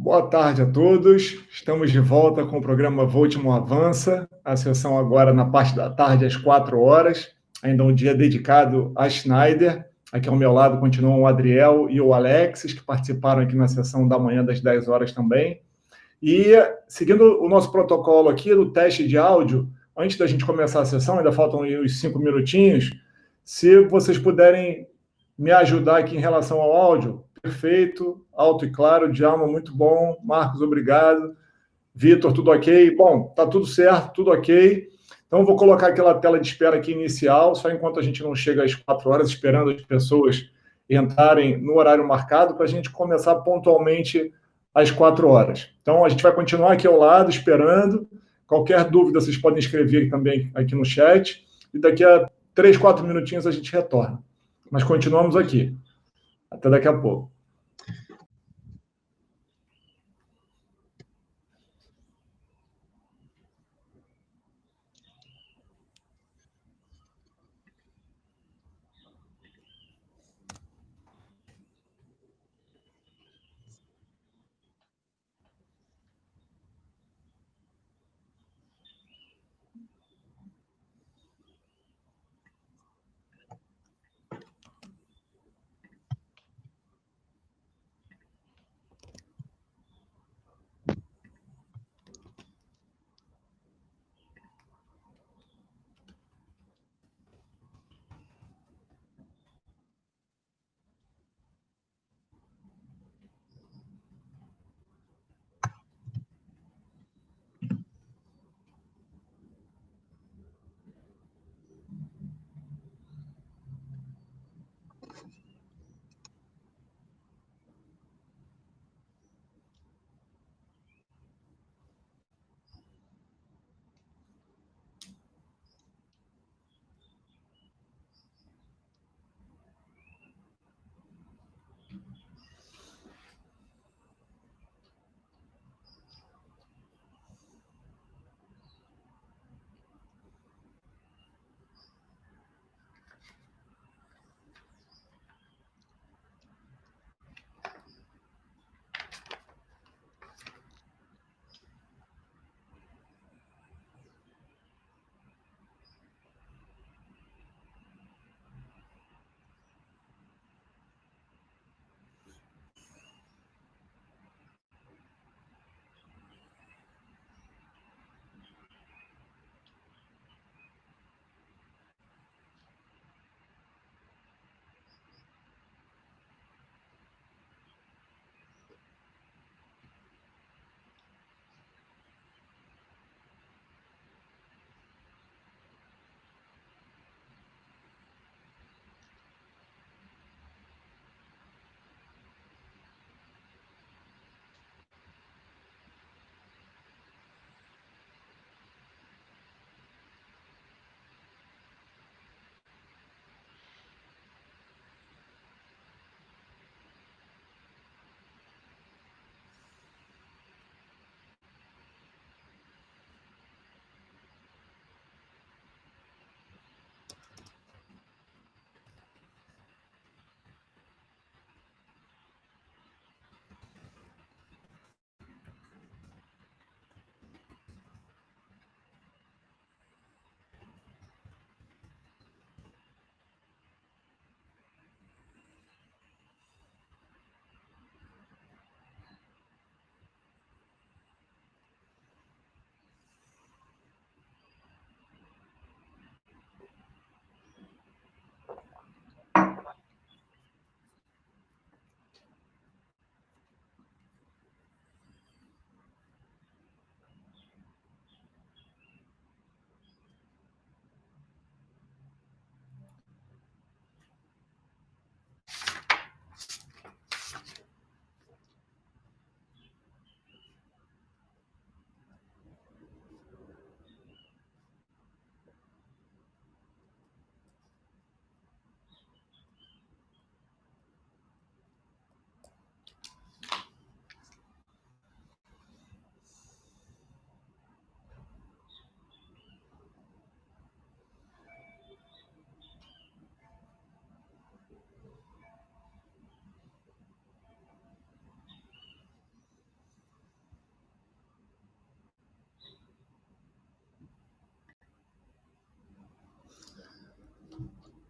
Boa tarde a todos. Estamos de volta com o programa Voltimo Avança. A sessão agora na parte da tarde, às 4 horas. Ainda um dia dedicado a Schneider. Aqui ao meu lado continuam o Adriel e o Alexis, que participaram aqui na sessão da manhã das 10 horas também. E seguindo o nosso protocolo aqui do teste de áudio, antes da gente começar a sessão, ainda faltam uns 5 minutinhos, se vocês puderem me ajudar aqui em relação ao áudio, perfeito, alto e claro, Djalma, muito bom, Marcos, obrigado, Vitor, tudo ok? Bom, tá tudo certo, tudo ok. Então, eu vou colocar aquela tela de espera aqui inicial, só enquanto a gente não chega às 4 horas, esperando as pessoas entrarem no horário marcado, para a gente começar pontualmente às 4 horas. Então, a gente vai continuar aqui ao lado, esperando. Qualquer dúvida, vocês podem escrever também aqui no chat. E daqui a 3, 4 minutinhos a gente retorna. Mas continuamos aqui. Até daqui a pouco.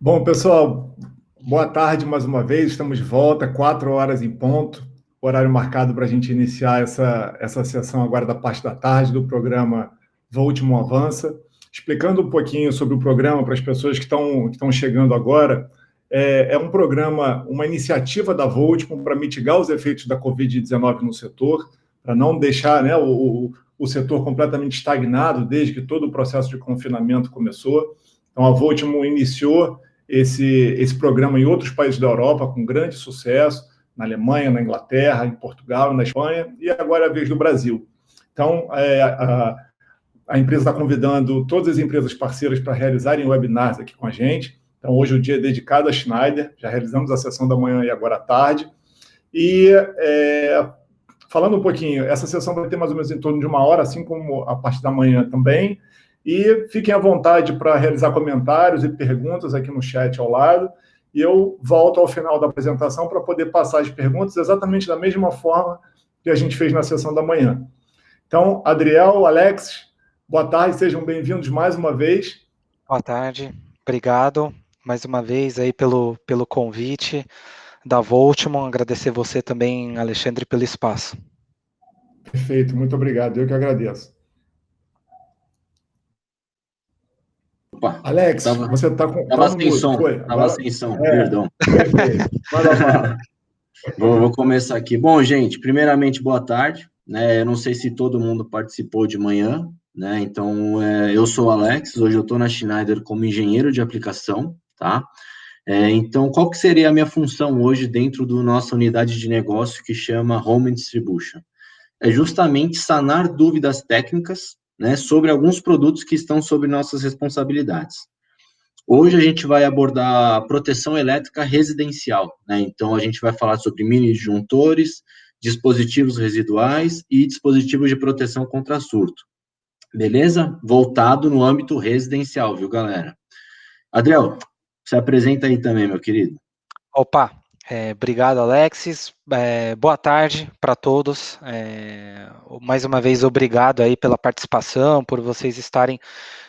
Bom, pessoal, boa tarde mais uma vez. Estamos de volta, 4 horas em ponto, horário marcado para a gente iniciar essa sessão agora da parte da tarde do programa Voltimo Avança. Explicando um pouquinho sobre o programa para as pessoas que estão chegando agora, é um programa, uma iniciativa da Voltimo para mitigar os efeitos da Covid-19 no setor, para não deixar, né, o setor completamente estagnado desde que todo o processo de confinamento começou. Então, a Voltimo iniciou esse programa em outros países da Europa com grande sucesso, na Alemanha, na Inglaterra, em Portugal, na Espanha, e agora é a vez do Brasil. Então, a empresa está convidando todas as empresas parceiras para realizarem webinars aqui com a gente. Então, hoje o dia é dedicado a Schneider, já realizamos a sessão da manhã e agora à tarde. E, falando um pouquinho, essa sessão vai ter mais ou menos em torno de 1 hora, assim como a parte da manhã também. E fiquem à vontade para realizar comentários e perguntas aqui no chat ao lado. E eu volto ao final da apresentação para poder passar as perguntas exatamente da mesma forma que a gente fez na sessão da manhã. Então, Adriel, Alex, boa tarde, sejam bem-vindos mais uma vez. Boa tarde, obrigado mais uma vez aí pelo convite da Voltimo. Agradecer você também, Alexandre, pelo espaço. Perfeito, muito obrigado, eu que agradeço. Opa, Alex, você está com... Estava sem som, sem som, perdão. Perfeito. Vou começar aqui. Bom, gente, primeiramente, boa tarde. Eu não sei se todo mundo participou de manhã, né? Então, eu sou o Alex, hoje eu estou na Schneider como engenheiro de aplicação, tá? Então, qual que seria a minha função hoje dentro da nossa unidade de negócio que chama Home Distribution? É justamente sanar dúvidas técnicas, né, sobre alguns produtos que estão sob nossas responsabilidades. Hoje a gente vai abordar a proteção elétrica residencial, né? Então a gente vai falar sobre mini disjuntores, dispositivos residuais e dispositivos de proteção contra surto. Beleza? Voltado no âmbito residencial, viu, galera? Adriel, se apresenta aí também, meu querido. Opa, obrigado, Alexis. Boa tarde para todos. Mais uma vez, obrigado aí pela participação, por vocês estarem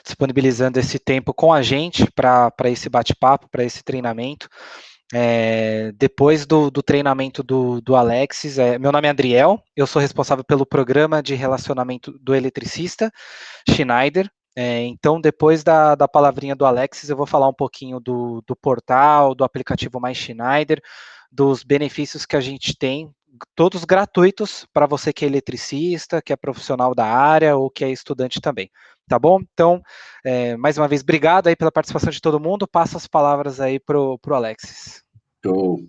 disponibilizando esse tempo com a gente para esse bate-papo, para esse treinamento. Depois do treinamento do Alexis, meu nome é Adriel, eu sou responsável pelo programa de relacionamento do eletricista, Schneider. Então, depois da palavrinha do Alexis, eu vou falar um pouquinho do portal, do aplicativo Mais Schneider, dos benefícios que a gente tem, todos gratuitos para você que é eletricista, que é profissional da área ou que é estudante também, tá bom? Então, mais uma vez, obrigado aí pela participação de todo mundo, passo as palavras aí pro Alexis. Deixa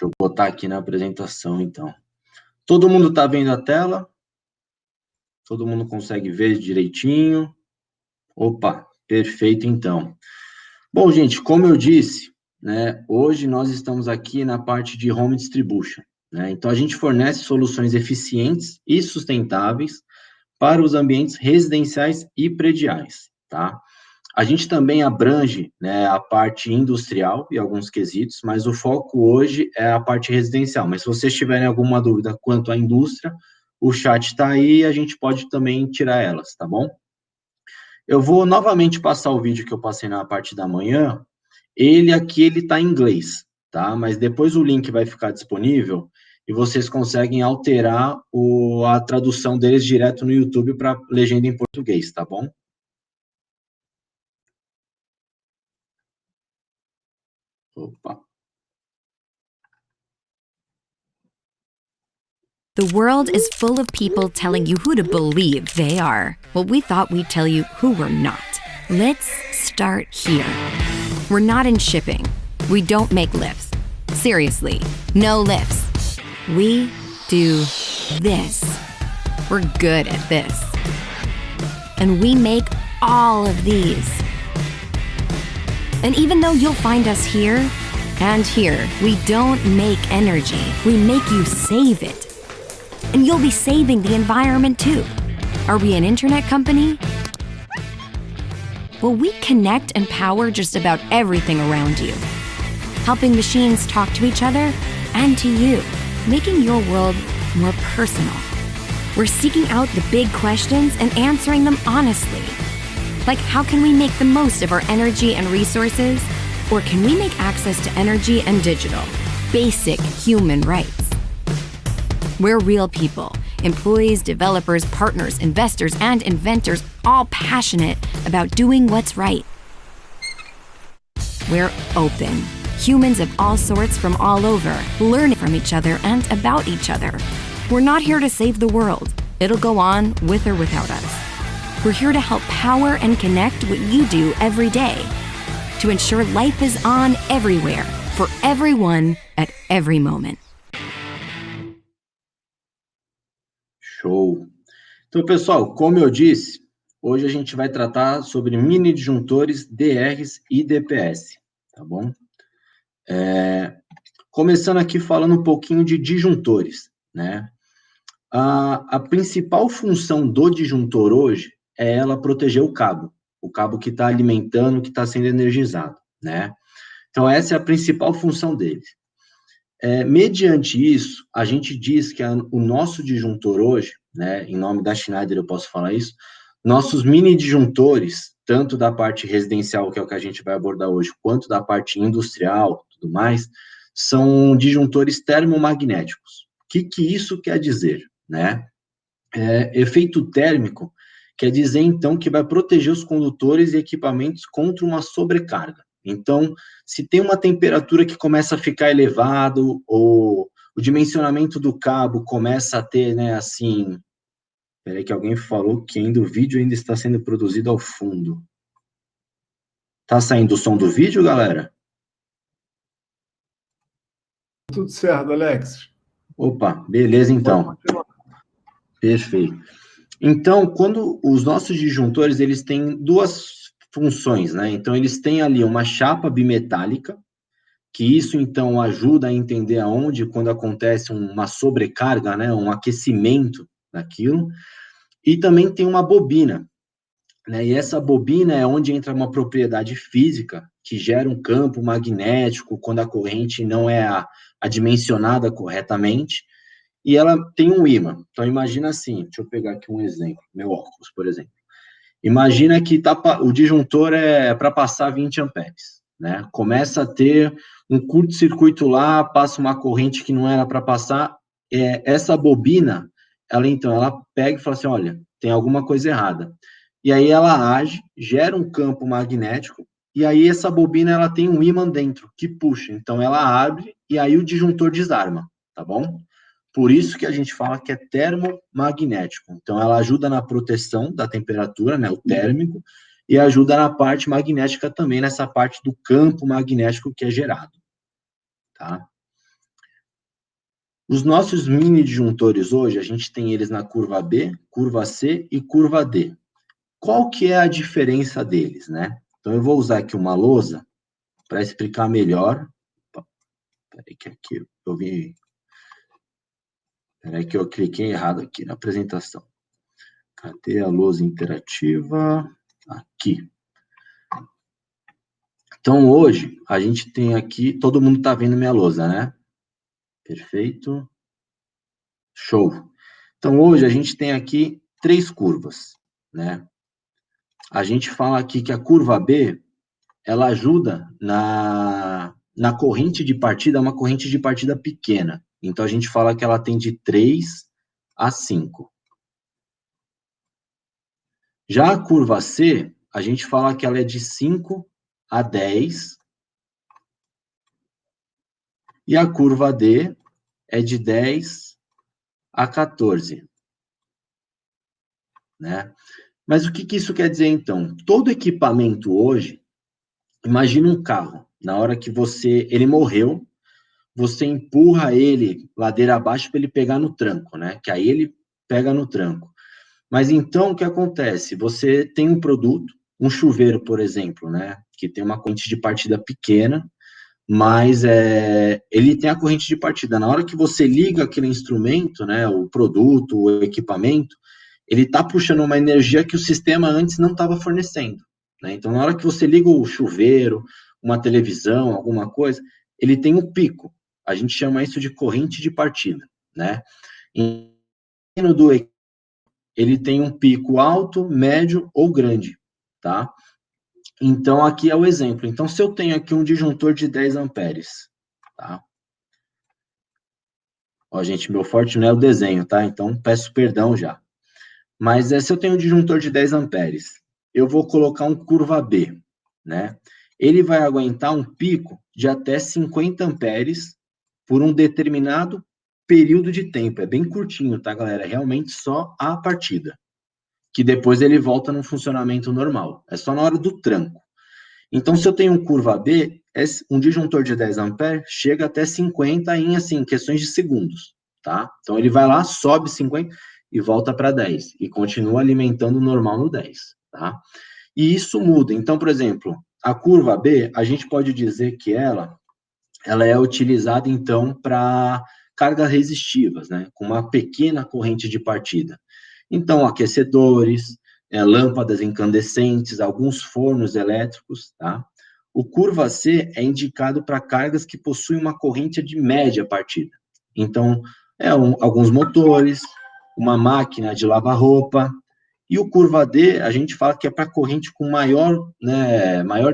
eu botar aqui na apresentação, então. Todo mundo está vendo a tela? Todo mundo consegue ver direitinho? Opa, perfeito, então. Bom, gente, como eu disse, né, hoje nós estamos aqui na parte de Home Distribution, né? Então, a gente fornece soluções eficientes e sustentáveis para os ambientes residenciais e prediais, tá? A gente também abrange, né, a parte industrial e alguns quesitos, mas o foco hoje é a parte residencial. Mas se vocês tiverem alguma dúvida quanto à indústria, o chat está aí e a gente pode também tirar elas, tá bom? Eu vou novamente passar o vídeo que eu passei na parte da manhã. Ele está em inglês, tá? Mas depois o link vai ficar disponível e vocês conseguem alterar a tradução deles direto no YouTube para legenda em português, tá bom? Opa. The world is full of people telling you who to believe they are. Well, we thought we'd tell you who we're not. Let's start here. We're not in shipping. We don't make lifts. Seriously, no lifts. We do this. We're good at this. And we make all of these. And even though you'll find us here and here, we don't make energy. We make you save it. And you'll be saving the environment too. Are we an internet company? Well, we connect and power just about everything around you, helping machines talk to each other and to you, making your world more personal. We're seeking out the big questions and answering them honestly. Like, how can we make the most of our energy and resources Or can we make access to energy and digital basic human rights? We're real people, employees, developers, partners, investors, and inventors, all passionate about doing what's right. We're open. Humans of all sorts from all over, learning from each other and about each other. We're not here to save the world. It'll go on with or without us. We're here to help power and connect what you do every day, to ensure life is on everywhere, for everyone, at every moment. Show! Então, pessoal, como eu disse, hoje a gente vai tratar sobre mini disjuntores, DRs e DPS, tá bom? Começando aqui falando um pouquinho de disjuntores, né? A principal função do disjuntor hoje é ela proteger o cabo que está alimentando, que está sendo energizado, né? Então, essa é a principal função dele. Mediante isso, a gente diz que o nosso disjuntor hoje, né, em nome da Schneider eu posso falar isso, nossos mini disjuntores, tanto da parte residencial, que é o que a gente vai abordar hoje, quanto da parte industrial, tudo mais, são disjuntores termomagnéticos. O que isso quer dizer, né? Efeito térmico quer dizer, então, que vai proteger os condutores e equipamentos contra uma sobrecarga. Então, se tem uma temperatura que começa a ficar elevado, ou o dimensionamento do cabo começa a ter, né, assim... Peraí que alguém falou que ainda o vídeo ainda está sendo produzido ao fundo. Tá saindo o som do vídeo, galera? Tudo certo, Alex. Opa, beleza então. Perfeito. Então, quando os nossos disjuntores, eles têm duas funções, né? Então, eles têm ali uma chapa bimetálica, que isso, então, ajuda a entender aonde, quando acontece uma sobrecarga, né? Um aquecimento daquilo. E também tem uma bobina, né? E essa bobina é onde entra uma propriedade física, que gera um campo magnético, quando a corrente não é dimensionada corretamente, e ela tem um ímã. Então, imagina assim, deixa eu pegar aqui um exemplo, meu óculos, por exemplo. Imagina que o disjuntor é para passar 20 amperes, né? Começa a ter um curto-circuito lá, passa uma corrente que não era para passar, essa bobina, ela pega e fala assim, olha, tem alguma coisa errada. E aí ela age, gera um campo magnético, e aí essa bobina, ela tem um ímã dentro, que puxa. Então, ela abre, e aí o disjuntor desarma, tá bom? Por isso que a gente fala que é termomagnético. Então, ela ajuda na proteção da temperatura, né, o térmico, e ajuda na parte magnética também, nessa parte do campo magnético que é gerado, tá? Os nossos mini disjuntores hoje, a gente tem eles na curva B, curva C e curva D. Qual que é a diferença deles, né? Então, eu vou usar aqui uma lousa para explicar melhor. Peraí que aqui eu vi... Peraí que eu cliquei errado aqui na apresentação. Cadê a lousa interativa? Aqui. Então, hoje, a gente tem aqui... Todo mundo está vendo minha lousa, né? Perfeito. Show. Então, hoje, a gente tem aqui 3 curvas, né? A gente fala aqui que a curva B, ela ajuda na corrente de partida, uma corrente de partida pequena. Então, a gente fala que ela tem de 3 a 5. Já a curva C, a gente fala que ela é de 5 a 10. E a curva D é de 10 a 14. Né? Mas o que isso quer dizer, então? Todo equipamento hoje, imagina um carro, na hora que ele morreu, você empurra ele ladeira abaixo para ele pegar no tranco, né? Que aí ele pega no tranco. Mas então, o que acontece? Você tem um produto, um chuveiro, por exemplo, né? Que tem uma corrente de partida pequena, mas ele tem a corrente de partida. Na hora que você liga aquele instrumento, né? O produto, o equipamento, ele está puxando uma energia que o sistema antes não estava fornecendo, né? Então, na hora que você liga o chuveiro, uma televisão, alguma coisa, ele tem um pico. A gente chama isso de corrente de partida, né? Ele tem um pico alto, médio ou grande, tá? Então, aqui é o exemplo. Então, se eu tenho aqui um disjuntor de 10 amperes, tá? Ó, gente, meu forte não é o desenho, tá? Então, peço perdão já. Mas se eu tenho um disjuntor de 10 amperes, eu vou colocar um curva B, né? Ele vai aguentar um pico de até 50 amperes por um determinado período de tempo. É bem curtinho, tá, galera? É realmente só a partida. Que depois ele volta no funcionamento normal. É só na hora do tranco. Então, se eu tenho um curva B, um disjuntor de 10 amperes chega até 50 em, assim, questões de segundos, tá? Então, ele vai lá, sobe 50 e volta para 10. E continua alimentando normal no 10, tá? E isso muda. Então, por exemplo, a curva B, a gente pode dizer que ela é utilizada, então, para cargas resistivas, né? Com uma pequena corrente de partida. Então, aquecedores, lâmpadas incandescentes, alguns fornos elétricos, tá? O curva C é indicado para cargas que possuem uma corrente de média partida. Então, alguns motores, uma máquina de lavar roupa, e o curva D, a gente fala que é para corrente com maior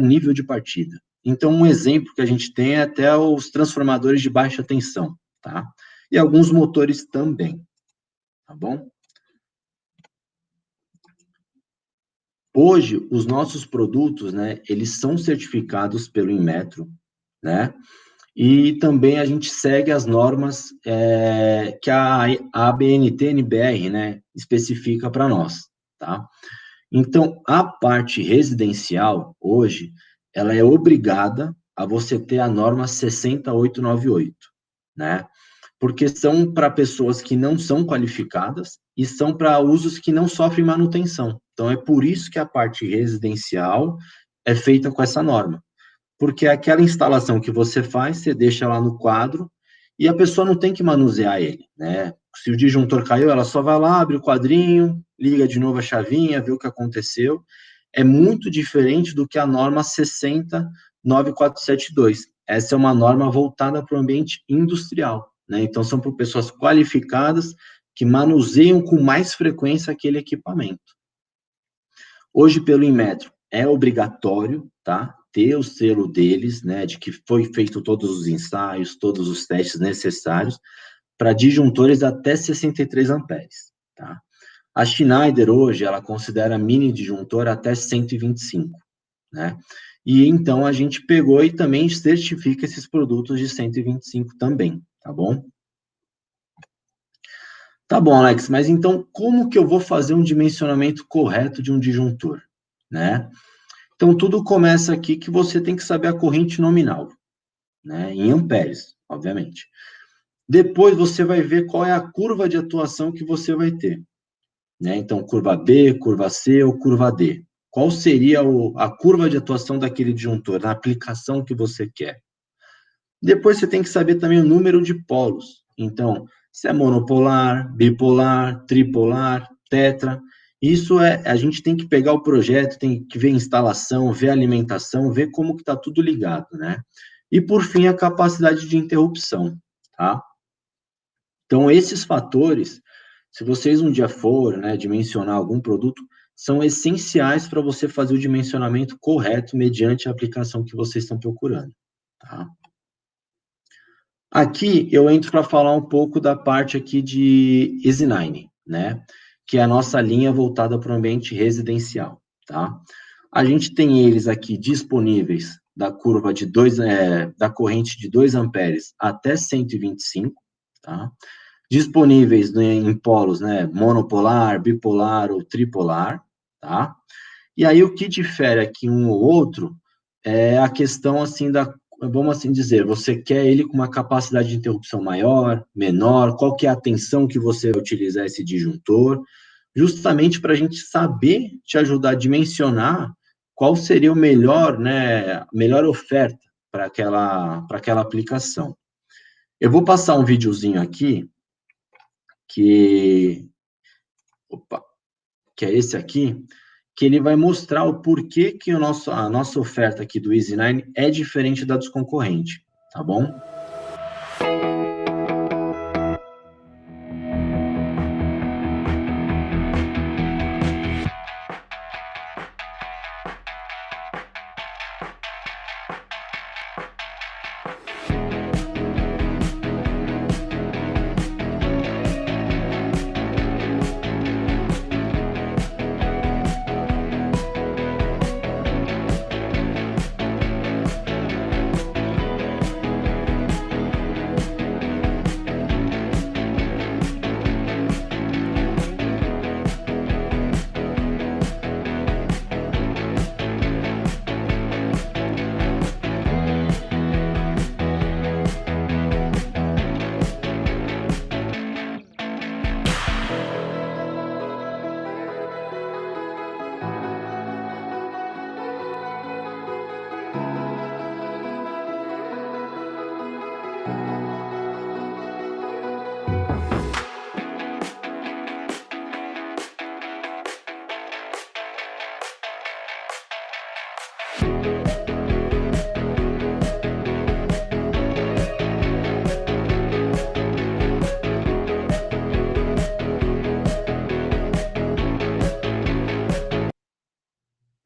nível de partida. Então, um exemplo que a gente tem é até os transformadores de baixa tensão, tá? E alguns motores também, tá bom? Hoje, os nossos produtos, né, eles são certificados pelo Inmetro, né? E também a gente segue as normas que a ABNT-NBR, né, especifica para nós, tá? Então, a parte residencial, hoje, ela é obrigada a você ter a norma 60898, né? Porque são para pessoas que não são qualificadas e são para usos que não sofrem manutenção. Então, é por isso que a parte residencial é feita com essa norma. Porque aquela instalação que você faz, você deixa lá no quadro e a pessoa não tem que manusear ele, né? Se o disjuntor caiu, ela só vai lá, abre o quadrinho, liga de novo a chavinha, vê o que aconteceu. É muito diferente do que a norma 609.472. Essa é uma norma voltada para o ambiente industrial, né? Então, são por pessoas qualificadas que manuseiam com mais frequência aquele equipamento. Hoje, pelo Inmetro, é obrigatório, tá? Ter o selo deles, né? De que foi feito todos os ensaios, todos os testes necessários para disjuntores até 63 amperes, tá? A Schneider, hoje, ela considera mini disjuntor até 125, né? E, então, a gente pegou e também certifica esses produtos de 125 também, tá bom? Tá bom, Alex, mas então, como que eu vou fazer um dimensionamento correto de um disjuntor, né? Então, tudo começa aqui que você tem que saber a corrente nominal, né? Em amperes, obviamente. Depois, você vai ver qual é a curva de atuação que você vai ter, né? Então, curva B, curva C ou curva D. Qual seria a curva de atuação daquele disjuntor, na aplicação que você quer? Depois, você tem que saber também o número de polos. Então, se é monopolar, bipolar, tripolar, tetra. Isso a gente tem que pegar o projeto, tem que ver a instalação, ver a alimentação, ver como que está tudo ligado, né? E, por fim, a capacidade de interrupção, tá? Então, esses fatores, se vocês um dia forem, né, dimensionar algum produto, são essenciais para você fazer o dimensionamento correto mediante a aplicação que vocês estão procurando, tá? Aqui eu entro para falar um pouco da parte aqui de EZ9, né? Que é a nossa linha voltada para o ambiente residencial, tá? A gente tem eles aqui disponíveis da curva de da corrente de 2 amperes até 125, tá? Disponíveis em polos, né? Monopolar, bipolar ou tripolar, tá? E aí o que difere aqui um ou outro é a questão, assim, vamos assim dizer, você quer ele com uma capacidade de interrupção maior, menor, qual que é a tensão que você vai utilizar esse disjuntor, justamente para a gente saber te ajudar a dimensionar qual seria o melhor, né, melhor oferta para aquela aplicação. Eu vou passar um videozinho aqui, que é esse aqui, que ele vai mostrar o porquê que a nossa oferta aqui do EZ9 é diferente da dos concorrentes, tá bom?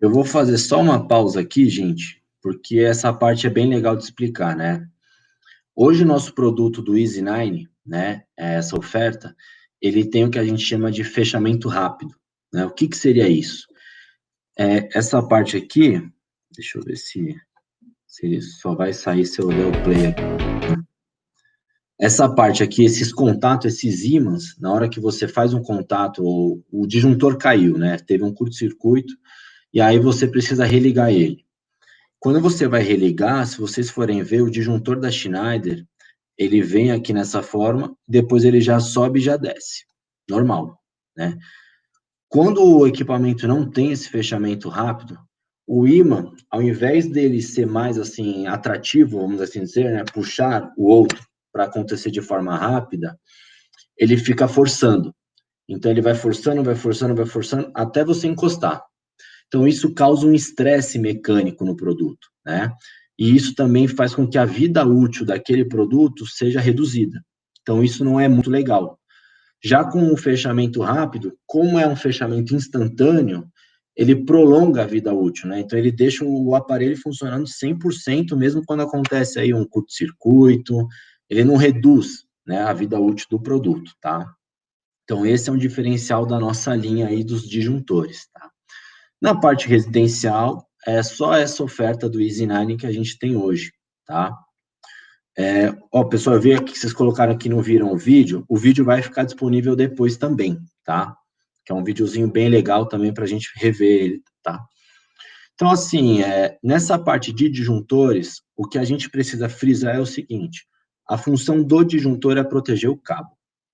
Eu vou fazer só uma pausa aqui, gente, porque essa parte é bem legal de explicar, né? Hoje o nosso produto do Easy9, né, essa oferta, ele tem o que a gente chama de fechamento rápido, né? O que seria isso? Essa parte aqui, deixa eu ver se ele só vai sair se eu ler o play aqui. Essa parte aqui, esses contatos, esses ímãs, na hora que você faz um contato, o disjuntor caiu, né? Teve um curto-circuito, e aí você precisa religar ele. Quando você vai religar, se vocês forem ver, o disjuntor da Schneider, ele vem aqui nessa forma, depois ele já sobe e já desce. Normal, né? Quando o equipamento não tem esse fechamento rápido, o ímã, ao invés dele ser mais, assim, atrativo, vamos assim dizer, né? Puxar o outro para acontecer de forma rápida, ele fica forçando. Então, ele vai forçando, até você encostar. Então, isso causa um estresse mecânico no produto, né? E isso também faz com que a vida útil daquele produto seja reduzida. Então, isso não é muito legal. Já com o fechamento rápido, como é um fechamento instantâneo, ele prolonga a vida útil, né? Então, ele deixa o aparelho funcionando 100%, mesmo quando acontece aí um curto-circuito, ele não reduz, né, a vida útil do produto, tá? Então, esse é um diferencial da nossa linha aí dos disjuntores, tá? Na parte residencial, é só essa oferta do Easy9 que a gente tem hoje, tá? Pessoal, eu vi aqui que vocês colocaram aqui, não viram o vídeo vai ficar disponível depois também, tá? Que é um videozinho bem legal também para a gente rever ele, tá? Então, assim, nessa parte de disjuntores, o que a gente precisa frisar é o seguinte, a função do disjuntor é proteger o cabo,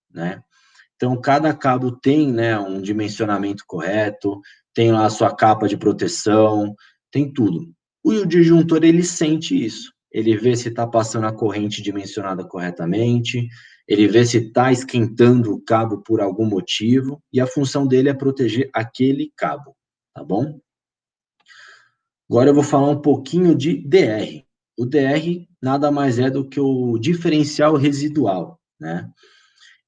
né? Então, cada cabo tem, né, um dimensionamento correto, tem lá a sua capa de proteção, tem tudo. O disjuntor, ele sente isso. Ele vê se está passando a corrente dimensionada corretamente, ele vê se está esquentando o cabo por algum motivo, e a função dele é proteger aquele cabo, tá bom? Agora eu vou falar um pouquinho de DR. O DR nada mais é do que o diferencial residual, né?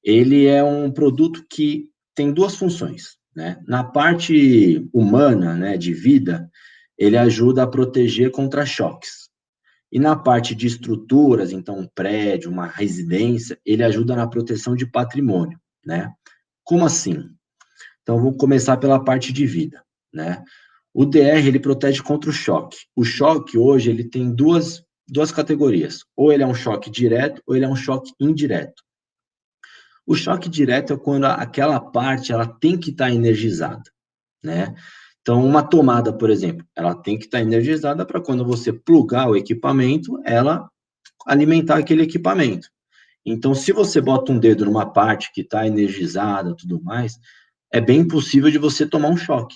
Ele é um produto que tem duas funções, né? Na parte humana, né, de vida, ele ajuda a proteger contra choques. E na parte de estruturas, então um prédio, uma residência, ele ajuda na proteção de patrimônio, né? Como assim? Então, vou começar pela parte de vida, né? O DR, ele protege contra o choque. O choque, hoje, ele tem duas categorias. Ou ele é um choque direto, ou ele é um choque indireto. O choque direto é quando aquela parte, ela tem que estar energizada, né? Então, uma tomada, por exemplo, ela tem que estar energizada para quando você plugar o equipamento, ela alimentar aquele equipamento. Então, se você bota um dedo numa parte que está energizada e tudo mais, é bem possível de você tomar um choque,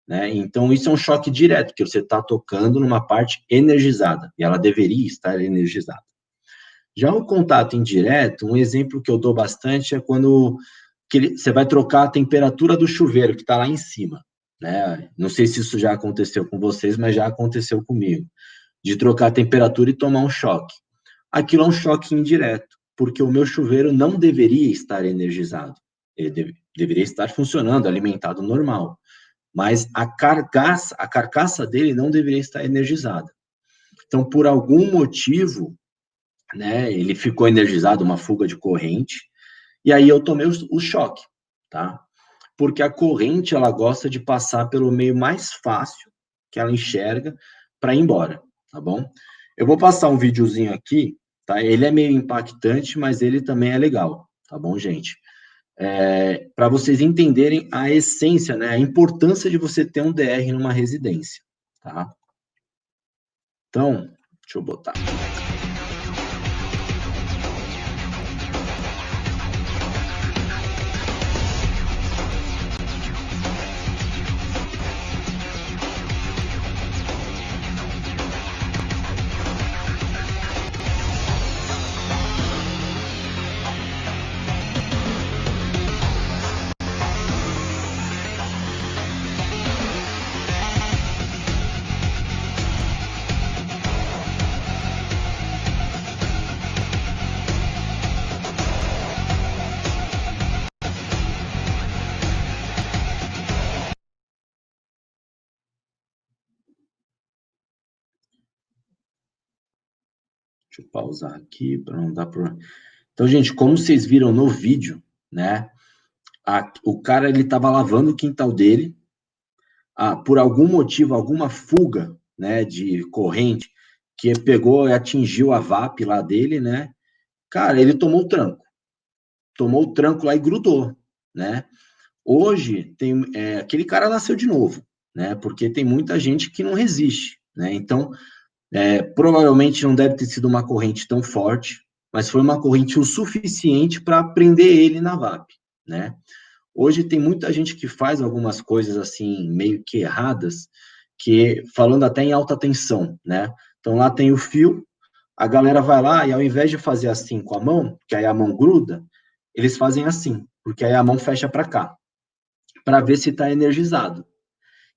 né? Então, isso é um choque direto, porque você está tocando numa parte energizada, e ela deveria estar energizada. Já o contato indireto, um exemplo que eu dou bastante é quando você vai trocar a temperatura do chuveiro, que está lá em cima, né? Não sei se isso já aconteceu com vocês, mas já aconteceu comigo, de trocar a temperatura e tomar um choque. Aquilo é um choque indireto, porque o meu chuveiro não deveria estar energizado. Ele deveria estar funcionando, alimentado normal. Mas a carcaça dele não deveria estar energizada. Então, por algum motivo, né, ele ficou energizado, uma fuga de corrente, e aí eu tomei o choque, tá? Porque a corrente, ela gosta de passar pelo meio mais fácil que ela enxerga para ir embora, tá bom? Eu vou passar um videozinho aqui, tá? Ele é meio impactante, mas ele também é legal, tá bom, gente? Para vocês entenderem a essência, né, a importância de você ter um DR numa residência, tá? Então, deixa eu botar. Deixa eu pausar aqui para não dar problema. Então, gente, como vocês viram no vídeo, né? O cara, ele estava lavando o quintal dele, por algum motivo, alguma fuga, né, de corrente, que pegou e atingiu a VAP lá dele, né? Cara, ele tomou o tranco lá e grudou, né? Hoje, aquele cara nasceu de novo, né? Porque tem muita gente que não resiste, né? Então, provavelmente não deve ter sido uma corrente tão forte, mas foi uma corrente o suficiente para prender ele na VAP, né? Hoje tem muita gente que faz algumas coisas assim, meio que erradas, que falando até em alta tensão, né? Então lá tem o fio, a galera vai lá e ao invés de fazer assim com a mão, que aí a mão gruda, eles fazem assim, porque aí a mão fecha para cá, para ver se está energizado.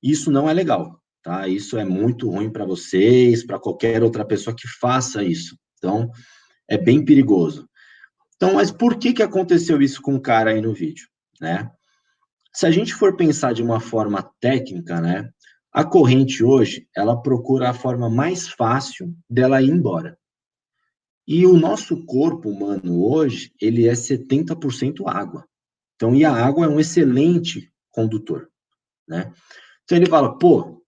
Isso não é legal, tá? Isso é muito ruim para vocês, para qualquer outra pessoa que faça isso. Então, é bem perigoso. Então, mas por que aconteceu isso com o cara aí no vídeo, né? Se a gente for pensar de uma forma técnica, né? A corrente hoje, ela procura a forma mais fácil dela ir embora. E o nosso corpo humano hoje, ele é 70% água. Então, e a água é um excelente condutor, né? Então ele fala, pô,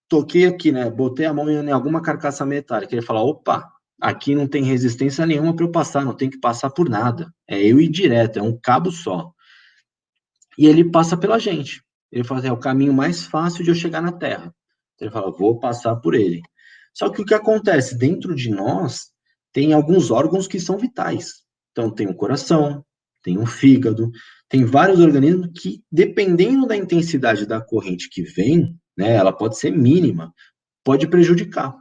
toquei aqui, né? Botei a mão em alguma carcaça metálica. Ele fala, opa, aqui não tem resistência nenhuma para eu passar, não tem que passar por nada. É eu ir direto, é um cabo só. E ele passa pela gente. Ele fala, é o caminho mais fácil de eu chegar na Terra. Então ele fala, vou passar por ele. Só que o que acontece? Dentro de nós, tem alguns órgãos que são vitais. Então tem o coração, tem o fígado, tem vários organismos que, dependendo da intensidade da corrente que vem, né, ela pode ser mínima, pode prejudicar.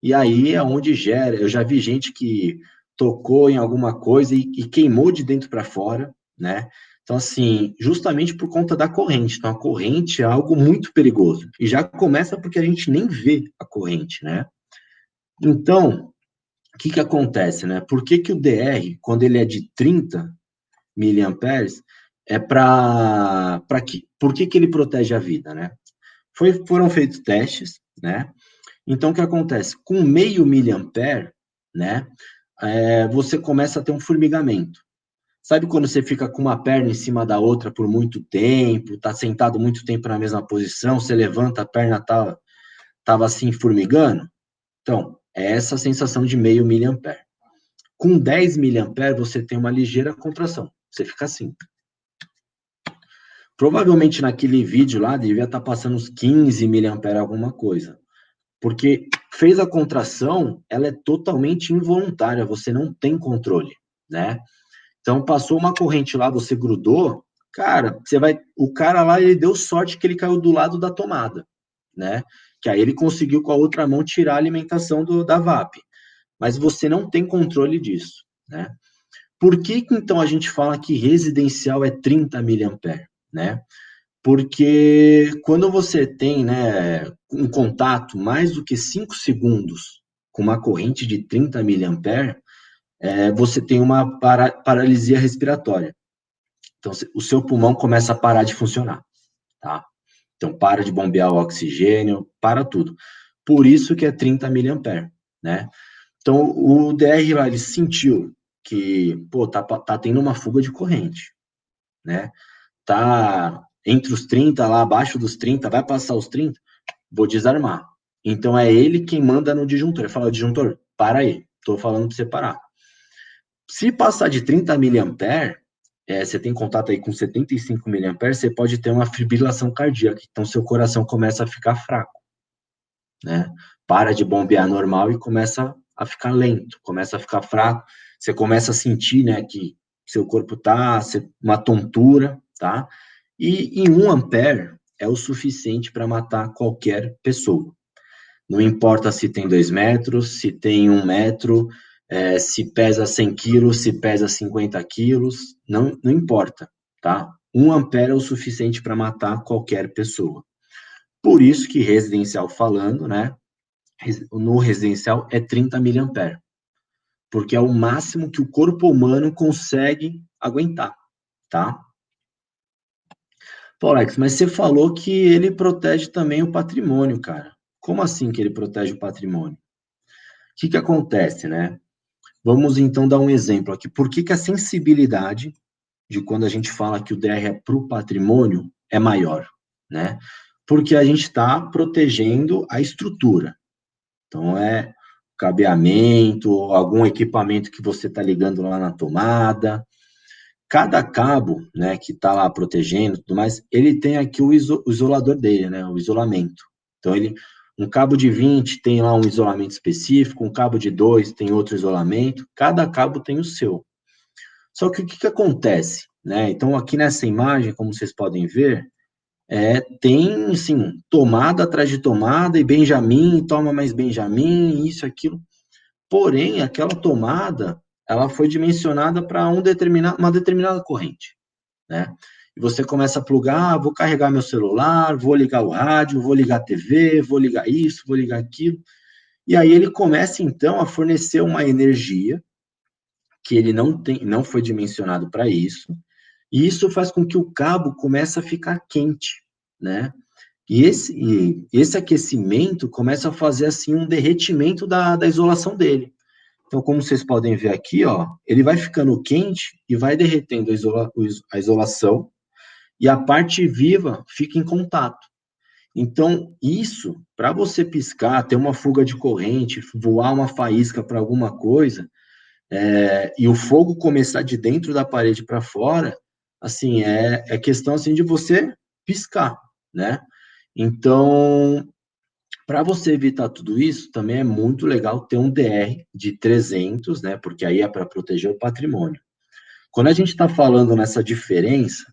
E aí é onde gera, eu já vi gente que tocou em alguma coisa e queimou de dentro para fora, né? Então, assim, justamente por conta da corrente. Então, a corrente é algo muito perigoso. E já começa porque a gente nem vê a corrente, né? Então, o que acontece, né? Por que o DR, quando ele é de 30 miliamperes, é para quê? Por que ele protege a vida, né? Foram feitos testes, né? Então, o que acontece? Com meio miliampere, né? Você começa a ter um formigamento. Sabe quando você fica com uma perna em cima da outra por muito tempo, tá sentado muito tempo na mesma posição, você levanta, a perna tava assim formigando? Então, é essa sensação de meio miliampere. Com 10 miliampere, você tem uma ligeira contração. Você fica assim. Provavelmente naquele vídeo lá, devia estar passando uns 15 miliampere alguma coisa. Porque fez a contração, ela é totalmente involuntária, você não tem controle, né? Então, passou uma corrente lá, você grudou, cara, o cara lá, ele deu sorte que ele caiu do lado da tomada, né? Que aí ele conseguiu com a outra mão tirar a alimentação da VAP. Mas você não tem controle disso, né? Por que então a gente fala que residencial é 30 miliampere, né? Porque quando você tem, né, um contato mais do que 5 segundos com uma corrente de 30 miliampere, você tem uma paralisia respiratória. Então, o seu pulmão começa a parar de funcionar, tá? Então, para de bombear o oxigênio, para tudo. Por isso que é 30 miliampere, né? Então, o DR lá, ele sentiu que, pô, tá tendo uma fuga de corrente, né? Tá entre os 30, lá abaixo dos 30, vai passar os 30, vou desarmar. Então, é ele quem manda no disjuntor. Ele fala, disjuntor, para aí, tô falando para você parar. Se passar de 30 miliampere, você tem contato aí com 75 miliampere, você pode ter uma fibrilação cardíaca, então seu coração começa a ficar fraco, né? Para de bombear normal e começa a ficar lento, começa a ficar fraco, você começa a sentir, né, que seu corpo tá uma tontura, tá? E em 1 ampere é o suficiente para matar qualquer pessoa. Não importa se tem 2 metros, se tem 1 metro, se pesa 100 quilos, se pesa 50 quilos, não importa, tá? 1 ampere é o suficiente para matar qualquer pessoa. Por isso que residencial falando, né, no residencial é 30 miliampere, porque é o máximo que o corpo humano consegue aguentar, tá? Pô, Alex, mas você falou que ele protege também o patrimônio, cara. Como assim que ele protege o patrimônio? que acontece, né? Vamos, então, dar um exemplo aqui. Por que a sensibilidade de quando a gente fala que o DR é para o patrimônio é maior, né? Porque a gente está protegendo a estrutura. Então, é cabeamento, algum equipamento que você está ligando lá na tomada. Cada cabo, né, que está lá protegendo e tudo mais, ele tem aqui o isolador dele, né, o isolamento. Então, um cabo de 20 tem lá um isolamento específico, um cabo de 2 tem outro isolamento, cada cabo tem o seu. Só que o que acontece, né? Então, aqui nessa imagem, como vocês podem ver, tem, assim, tomada atrás de tomada, e Benjamin, toma mais Benjamin, isso, aquilo. Porém, aquela tomada, ela foi dimensionada para uma determinada corrente, né? E você começa a plugar, vou carregar meu celular, vou ligar o rádio, vou ligar a TV, vou ligar isso, vou ligar aquilo. E aí ele começa, então, a fornecer uma energia que ele não foi dimensionado para isso, e isso faz com que o cabo comece a ficar quente, né? E esse aquecimento começa a fazer, assim, um derretimento da isolação dele. Então, como vocês podem ver aqui, ó, ele vai ficando quente e vai derretendo a isolação, e a parte viva fica em contato. Então, isso, para você piscar, ter uma fuga de corrente, voar uma faísca para alguma coisa, e o fogo começar de dentro da parede para fora, assim, é questão, assim, de você piscar, né? Então, para você evitar tudo isso, também é muito legal ter um DR de 300, né? Porque aí é para proteger o patrimônio. Quando a gente está falando nessa diferença,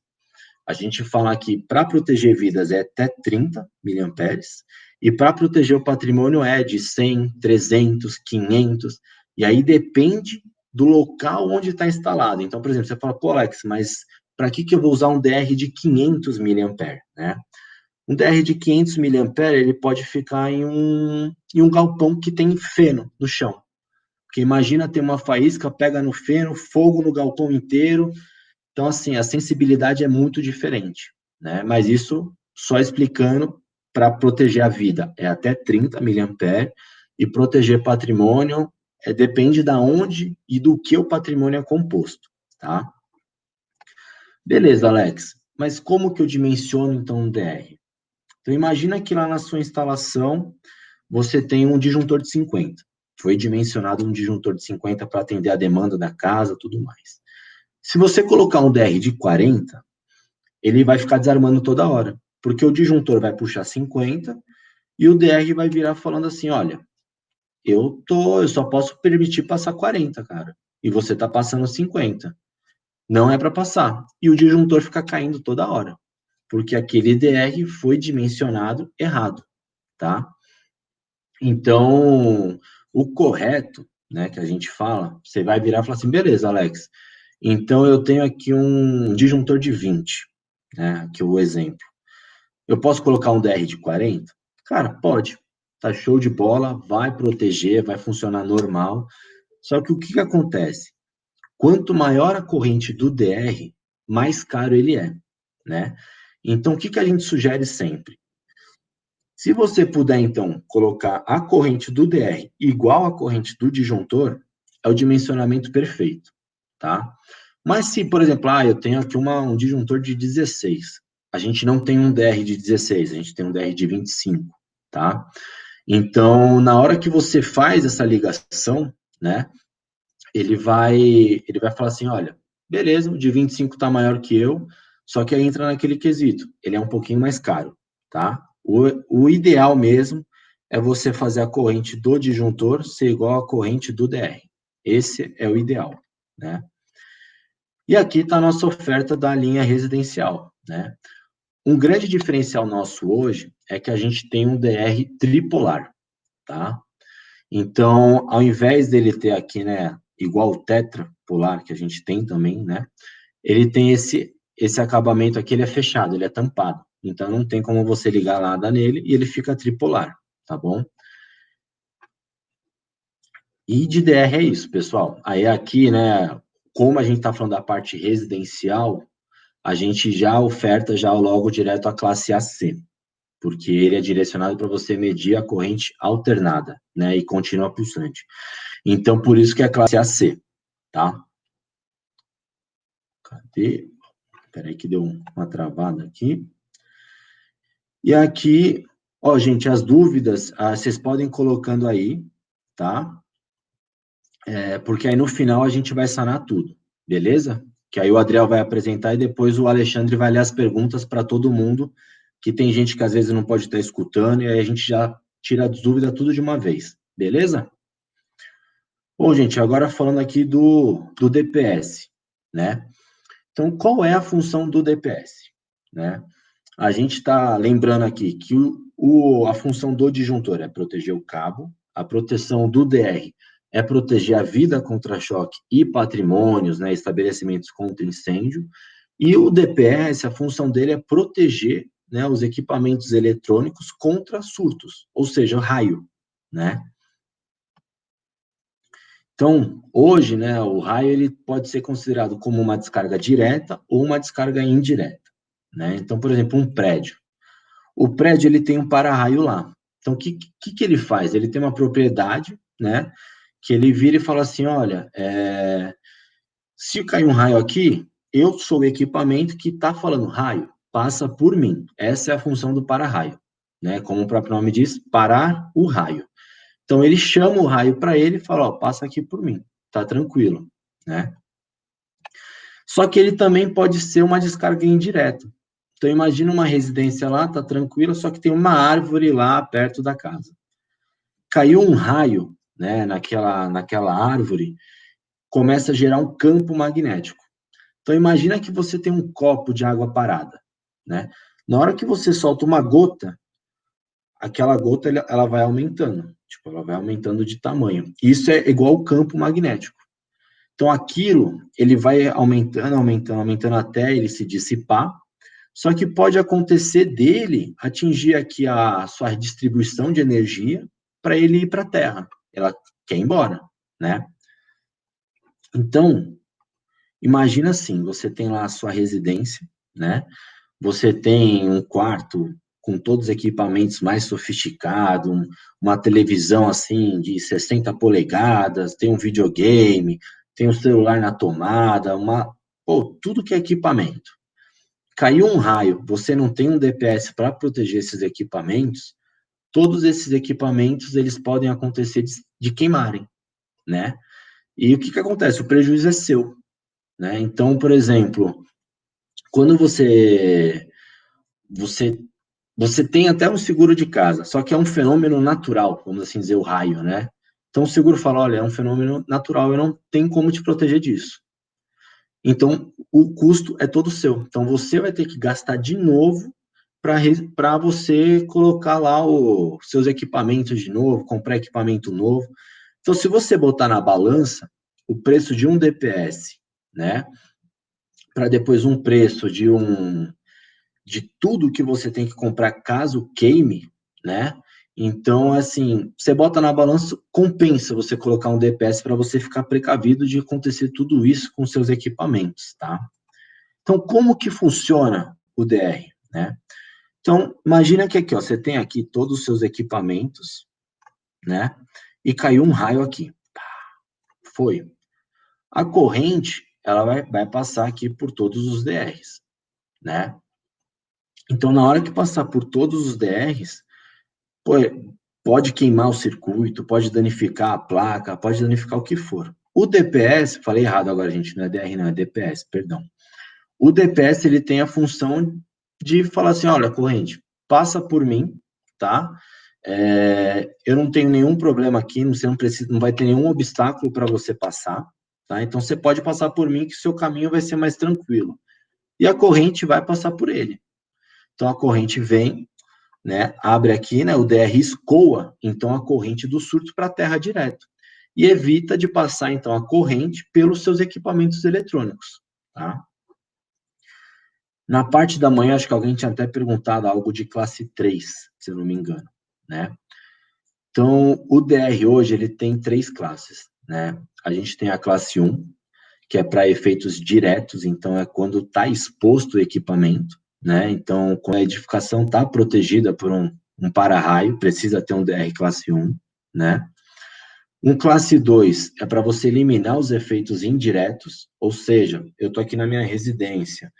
a gente fala que para proteger vidas é até 30 miliamperes, e para proteger o patrimônio é de 100, 300, 500, e aí depende do local onde está instalado. Então, por exemplo, você fala, pô, Alex, mas para que eu vou usar um DR de 500 miliamperes, né? Um DR de 500 miliamperes, ele pode ficar em um galpão que tem feno no chão. Porque imagina ter uma faísca, pega no feno, fogo no galpão inteiro. Então, assim, a sensibilidade é muito diferente, né? Mas isso só explicando para proteger a vida é até 30 miliamperes, e proteger patrimônio depende da onde e do que o patrimônio é composto, tá? Beleza, Alex. Mas como que eu dimensiono, então, um DR? Então, imagina que lá na sua instalação você tem um disjuntor de 50. Foi dimensionado um disjuntor de 50 para atender a demanda da casa, tudo mais. Se você colocar um DR de 40, ele vai ficar desarmando toda hora, porque o disjuntor vai puxar 50 e o DR vai virar falando assim, olha, eu só posso permitir passar 40, cara, e você tá passando 50. Não é para passar. E o disjuntor fica caindo toda hora, porque aquele DR foi dimensionado errado, tá? Então, o correto, né, que a gente fala, você vai virar e falar assim, beleza, Alex, então eu tenho aqui um disjuntor de 20, né, aqui o exemplo. Eu posso colocar um DR de 40? Cara, pode. Tá show de bola, vai proteger, vai funcionar normal. Só que o que acontece? Quanto maior a corrente do DR, mais caro ele é, né? Então, o que a gente sugere sempre? Se você puder, então, colocar a corrente do DR igual à corrente do disjuntor, é o dimensionamento perfeito, tá? Mas se, por exemplo, eu tenho aqui um disjuntor de 16, a gente não tem um DR de 16, a gente tem um DR de 25, tá? Então, na hora que você faz essa ligação, né, ele vai falar assim, olha, beleza, o de 25 está maior que eu, só que aí entra naquele quesito, ele é um pouquinho mais caro, tá? O ideal mesmo é você fazer a corrente do disjuntor ser igual à corrente do DR. Esse é o ideal, né? E aqui está a nossa oferta da linha residencial, né? Um grande diferencial nosso hoje é que a gente tem um DR tripolar, tá? Então, ao invés dele ter aqui, né, igual o tetrapolar, que a gente tem também, né, ele tem esse acabamento aqui, ele é fechado, ele é tampado. Então, não tem como você ligar nada nele e ele fica tripolar, tá bom? E de DR é isso, pessoal. Aí aqui, né, como a gente está falando da parte residencial, a gente já oferta já logo direto a classe AC, porque ele é direcionado para você medir a corrente alternada, né, e contínua pulsante. Então, por isso que é a classe AC, tá? Cadê? Peraí que deu uma travada aqui. E aqui, ó, gente, as dúvidas, vocês podem ir colocando aí, tá? Porque aí no final a gente vai sanar tudo, beleza? Que aí o Adriel vai apresentar e depois o Alexandre vai ler as perguntas para todo mundo, que tem gente que às vezes não pode estar escutando, e aí a gente já tira as dúvidas tudo de uma vez, beleza? Bom, gente, agora falando aqui do DPS, né? Então, qual é a função do DPS, né? A gente está lembrando aqui que a função do disjuntor é proteger o cabo, a proteção do DR é proteger a vida contra choque e patrimônios, né, estabelecimentos contra incêndio, e o DPS, a função dele é proteger, né, os equipamentos eletrônicos contra surtos, ou seja, raio, né? Então, hoje, né, o raio ele pode ser considerado como uma descarga direta ou uma descarga indireta, né? Então, por exemplo, um prédio. O prédio ele tem um para-raio lá. Então, o que ele faz? Ele tem uma propriedade, né, que ele vira e fala assim, olha, se cair um raio aqui, eu sou o equipamento que está falando, raio, passa por mim. Essa é a função do para-raio, né? Como o próprio nome diz, parar o raio. Então, ele chama o raio para ele e fala, ó, passa aqui por mim, tá tranquilo, né? Só que ele também pode ser uma descarga indireta. Então, imagina uma residência lá, tá tranquila, só que tem uma árvore lá perto da casa. Caiu um raio, né, naquela árvore, começa a gerar um campo magnético. Então, imagina que você tem um copo de água parada, né? Na hora que você solta uma gota, aquela gota, ela vai aumentando. Tipo, ela vai aumentando de tamanho. Isso é igual ao campo magnético. Então, aquilo, ele vai aumentando até ele se dissipar. Só que pode acontecer dele atingir aqui a sua distribuição de energia para ele ir para a Terra. Ela quer ir embora, né? Então, imagina assim, você tem lá a sua residência, né? Você tem um quarto com todos os equipamentos mais sofisticados, uma televisão assim de 60 polegadas, tem um videogame, tem um celular na tomada, tudo que é equipamento. Caiu um raio, você não tem um DPS para proteger esses equipamentos, todos esses equipamentos, eles podem acontecer de queimarem, né? E o que acontece? O prejuízo é seu, né? Então, por exemplo, quando você tem até um seguro de casa, só que é um fenômeno natural, vamos assim dizer, o raio, né? Então, o seguro fala, olha, é um fenômeno natural, eu não tenho como te proteger disso. Então, o custo é todo seu. Então, você vai ter que gastar de novo para você colocar lá os seus equipamentos de novo, comprar equipamento novo. Então, se você botar na balança o preço de um DPS, né, para depois um preço de tudo que você tem que comprar caso queime, né? Então, assim, você bota na balança, compensa você colocar um DPS para você ficar precavido de acontecer tudo isso com seus equipamentos, tá? Então, como que funciona o DR, né? Então, imagina que aqui, ó, você tem aqui todos os seus equipamentos, né? E caiu um raio aqui. Foi. A corrente, ela vai passar aqui por todos os DRs, né? Então, na hora que passar por todos os DRs, pode queimar o circuito, pode danificar a placa, pode danificar o que for. O DPS, falei errado agora, gente, não é DR, não, é DPS, perdão. O DPS, ele tem a função de falar assim, olha, corrente, passa por mim, tá? Eu não tenho nenhum problema aqui, você não vai ter nenhum obstáculo para você passar, tá? Então, você pode passar por mim que o seu caminho vai ser mais tranquilo. E a corrente vai passar por ele. Então, a corrente vem, né, abre aqui, né, o DR escoa, então, a corrente do surto para a terra direto. E evita de passar, então, a corrente pelos seus equipamentos eletrônicos, tá? Na parte da manhã, acho que alguém tinha até perguntado algo de classe 3, se eu não me engano, né? Então, o DR hoje, ele tem 3 classes, né? A gente tem a classe 1, que é para efeitos diretos, então é quando está exposto o equipamento, né? Então, quando a edificação está protegida por um para-raio, precisa ter um DR classe 1, né? Um classe 2 é para você eliminar os efeitos indiretos, ou seja, eu estou aqui na minha residência,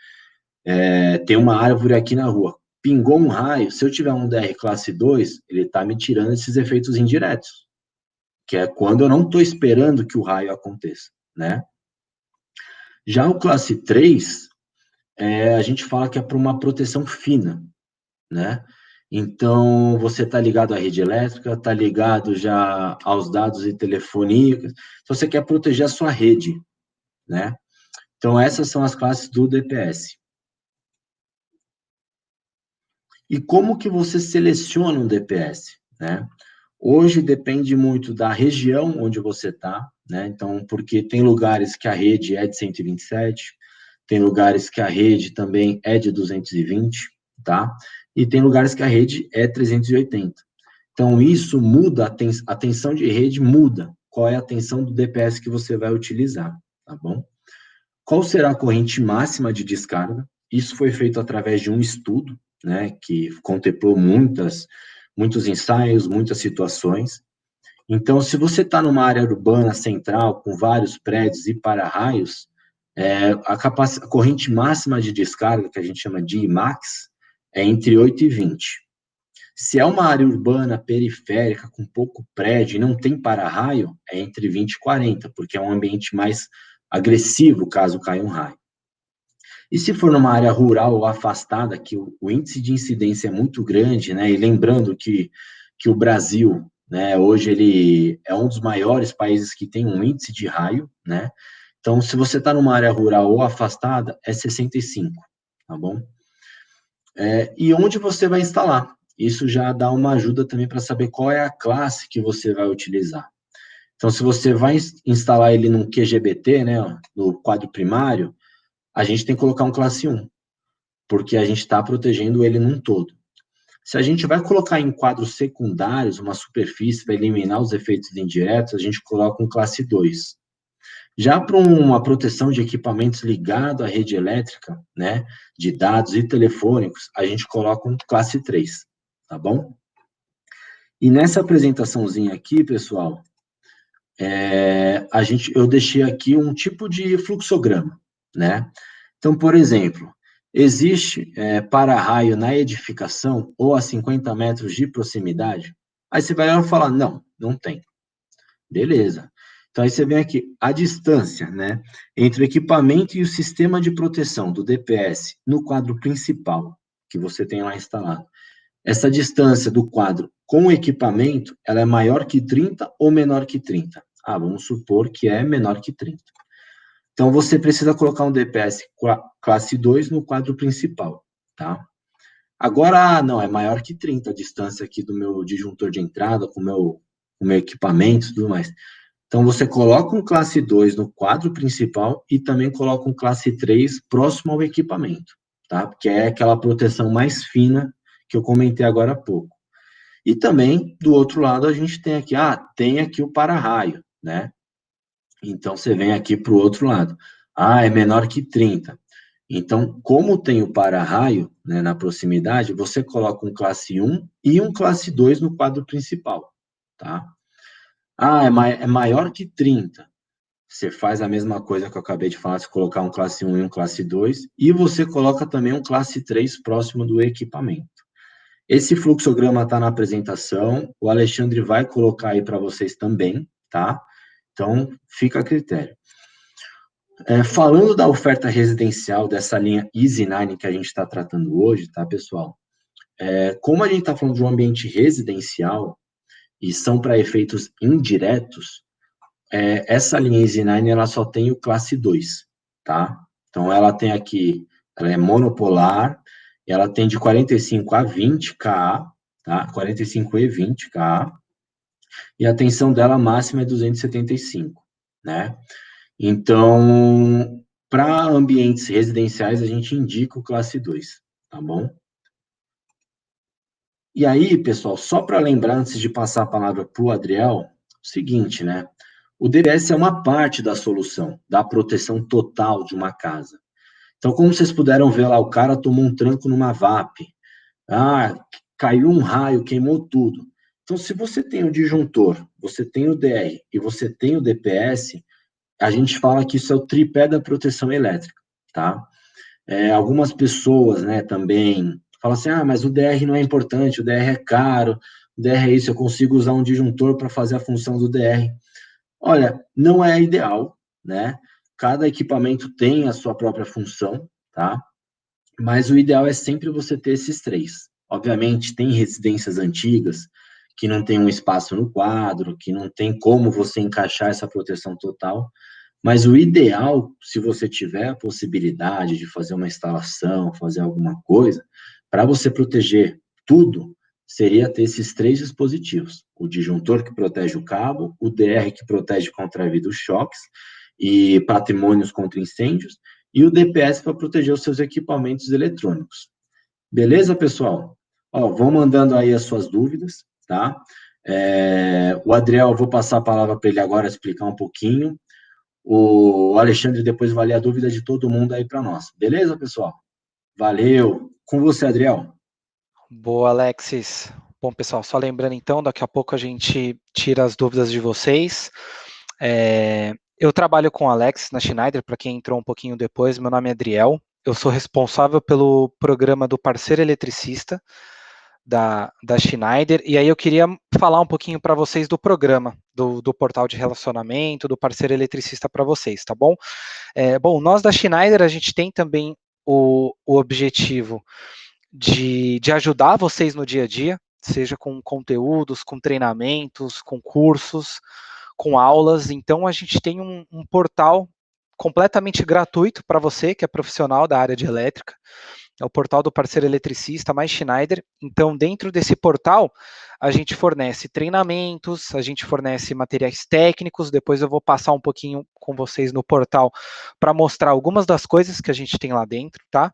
tem uma árvore aqui na rua, pingou um raio, se eu tiver um DR classe 2, ele está me tirando esses efeitos indiretos, que é quando eu não estou esperando que o raio aconteça, né? Já o classe 3, a gente fala que é para uma proteção fina, né? Então, você está ligado à rede elétrica, está ligado já aos dados e telefonia, então você quer proteger a sua rede, né? Então, essas são as classes do DPS. E como que você seleciona um DPS, né? Hoje depende muito da região onde você está, né? Então, porque tem lugares que a rede é de 127, tem lugares que a rede também é de 220, tá? E tem lugares que a rede é 380. Então, isso muda, a tensão de rede muda. Qual é a tensão do DPS que você vai utilizar, tá bom? Qual será a corrente máxima de descarga? Isso foi feito através de um estudo, né, que contemplou muitos ensaios, muitas situações. Então, se você está numa área urbana central, com vários prédios e para-raios, a corrente máxima de descarga, que a gente chama de IMAX, é entre 8 e 20. Se é uma área urbana periférica, com pouco prédio e não tem para-raio, é entre 20 e 40, porque é um ambiente mais agressivo caso caia um raio. E se for numa área rural ou afastada, que o índice de incidência é muito grande, né, e lembrando que o Brasil, né, hoje ele é um dos maiores países que tem um índice de raio, né, então se você está numa área rural ou afastada, é 65, tá bom? E onde você vai instalar? Isso já dá uma ajuda também para saber qual é a classe que você vai utilizar. Então, se você vai instalar ele num QGBT, né, no quadro primário, a gente tem que colocar um classe 1, porque a gente está protegendo ele num todo. Se a gente vai colocar em quadros secundários, uma superfície para eliminar os efeitos indiretos, a gente coloca um classe 2. Já para uma proteção de equipamentos ligados à rede elétrica, né, de dados e telefônicos, a gente coloca um classe 3, tá bom? E nessa apresentaçãozinha aqui, pessoal, eu deixei aqui um tipo de fluxograma, né? Então, por exemplo, existe para-raio na edificação ou a 50 metros de proximidade? Aí você vai falar, não tem. Beleza. Então, aí você vem aqui, a distância, né, entre o equipamento e o sistema de proteção do DPS no quadro principal, que você tem lá instalado. Essa distância do quadro com o equipamento, ela é maior que 30 ou menor que 30? Vamos supor que é menor que 30. Então, você precisa colocar um DPS classe 2 no quadro principal, tá? Agora, não, é maior que 30 a distância aqui do meu disjuntor de entrada, com o meu equipamento e tudo mais. Então, você coloca um classe 2 no quadro principal e também coloca um classe 3 próximo ao equipamento, tá? Porque é aquela proteção mais fina que eu comentei agora há pouco. E também, do outro lado, a gente tem aqui, tem aqui o para-raio, né? Então, você vem aqui para o outro lado. É menor que 30. Então, como tem o para-raio, né, na proximidade, você coloca um classe 1 e um classe 2 no quadro principal, tá? É maior que 30. Você faz a mesma coisa que eu acabei de falar, se colocar um classe 1 e um classe 2, e você coloca também um classe 3 próximo do equipamento. Esse fluxograma está na apresentação, o Alexandre vai colocar aí para vocês também, tá? Então, fica a critério. Falando da oferta residencial dessa linha EZ9 que a gente está tratando hoje, tá, pessoal? Como a gente está falando de um ambiente residencial, e são para efeitos indiretos, essa linha EZ9, ela só tem o classe 2, tá? Então, ela tem aqui, ela é monopolar, ela tem de 45 a 20 kA, tá? 45 e 20 kA, e a tensão dela máxima é 275, né? Então, para ambientes residenciais, a gente indica o classe 2, tá bom? E aí, pessoal, só para lembrar, antes de passar a palavra para o Adriel, o seguinte, né? O DPS é uma parte da solução, da proteção total de uma casa. Então, como vocês puderam ver lá, o cara tomou um tranco numa VAP, caiu um raio, queimou tudo. Então, se você tem o disjuntor, você tem o DR e você tem o DPS, a gente fala que isso é o tripé da proteção elétrica, tá? Algumas pessoas, né, também falam assim, mas o DR não é importante, o DR é caro, o DR é isso, eu consigo usar um disjuntor para fazer a função do DR. Olha, não é ideal, né? Cada equipamento tem a sua própria função, tá? Mas o ideal é sempre você ter esses três. Obviamente, tem residências antigas que não tem um espaço no quadro, que não tem como você encaixar essa proteção total, mas o ideal, se você tiver a possibilidade de fazer uma instalação, fazer alguma coisa, para você proteger tudo, seria ter esses três dispositivos. O disjuntor que protege o cabo, o DR que protege contra a vida dos choques e patrimônios contra incêndios, e o DPS para proteger os seus equipamentos eletrônicos. Beleza, pessoal? Vão mandando aí as suas dúvidas, tá? O Adriel, eu vou passar a palavra para ele agora explicar um pouquinho. O Alexandre depois vai ler a dúvida de todo mundo aí para nós. Beleza, pessoal? Valeu. Com você, Adriel. Boa, Alexis. Bom, pessoal, só lembrando então, daqui a pouco a gente tira as dúvidas de vocês. Eu trabalho com o Alex na Schneider, para quem entrou um pouquinho depois, meu nome é Adriel. Eu sou responsável pelo programa do parceiro eletricista da Schneider, e aí eu queria falar um pouquinho para vocês do programa, do portal de relacionamento, do parceiro eletricista para vocês, tá bom? Bom, nós da Schneider, a gente tem também o objetivo de ajudar vocês no dia a dia, seja com conteúdos, com treinamentos, com cursos, com aulas. Então, a gente tem um portal completamente gratuito para você, que é profissional da área de elétrica. É o portal do parceiro eletricista mais Schneider. Então, dentro desse portal, a gente fornece treinamentos, a gente fornece materiais técnicos. Depois eu vou passar um pouquinho com vocês no portal para mostrar algumas das coisas que a gente tem lá dentro, tá?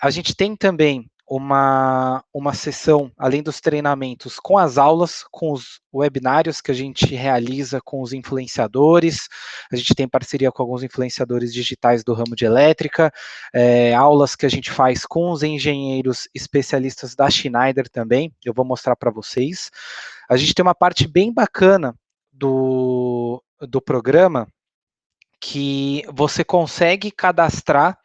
A gente tem também uma sessão, além dos treinamentos, com as aulas, com os webinários que a gente realiza com os influenciadores. A gente tem parceria com alguns influenciadores digitais do ramo de elétrica, aulas que a gente faz com os engenheiros especialistas da Schneider também, eu vou mostrar para vocês. A gente tem uma parte bem bacana do programa, que você consegue cadastrar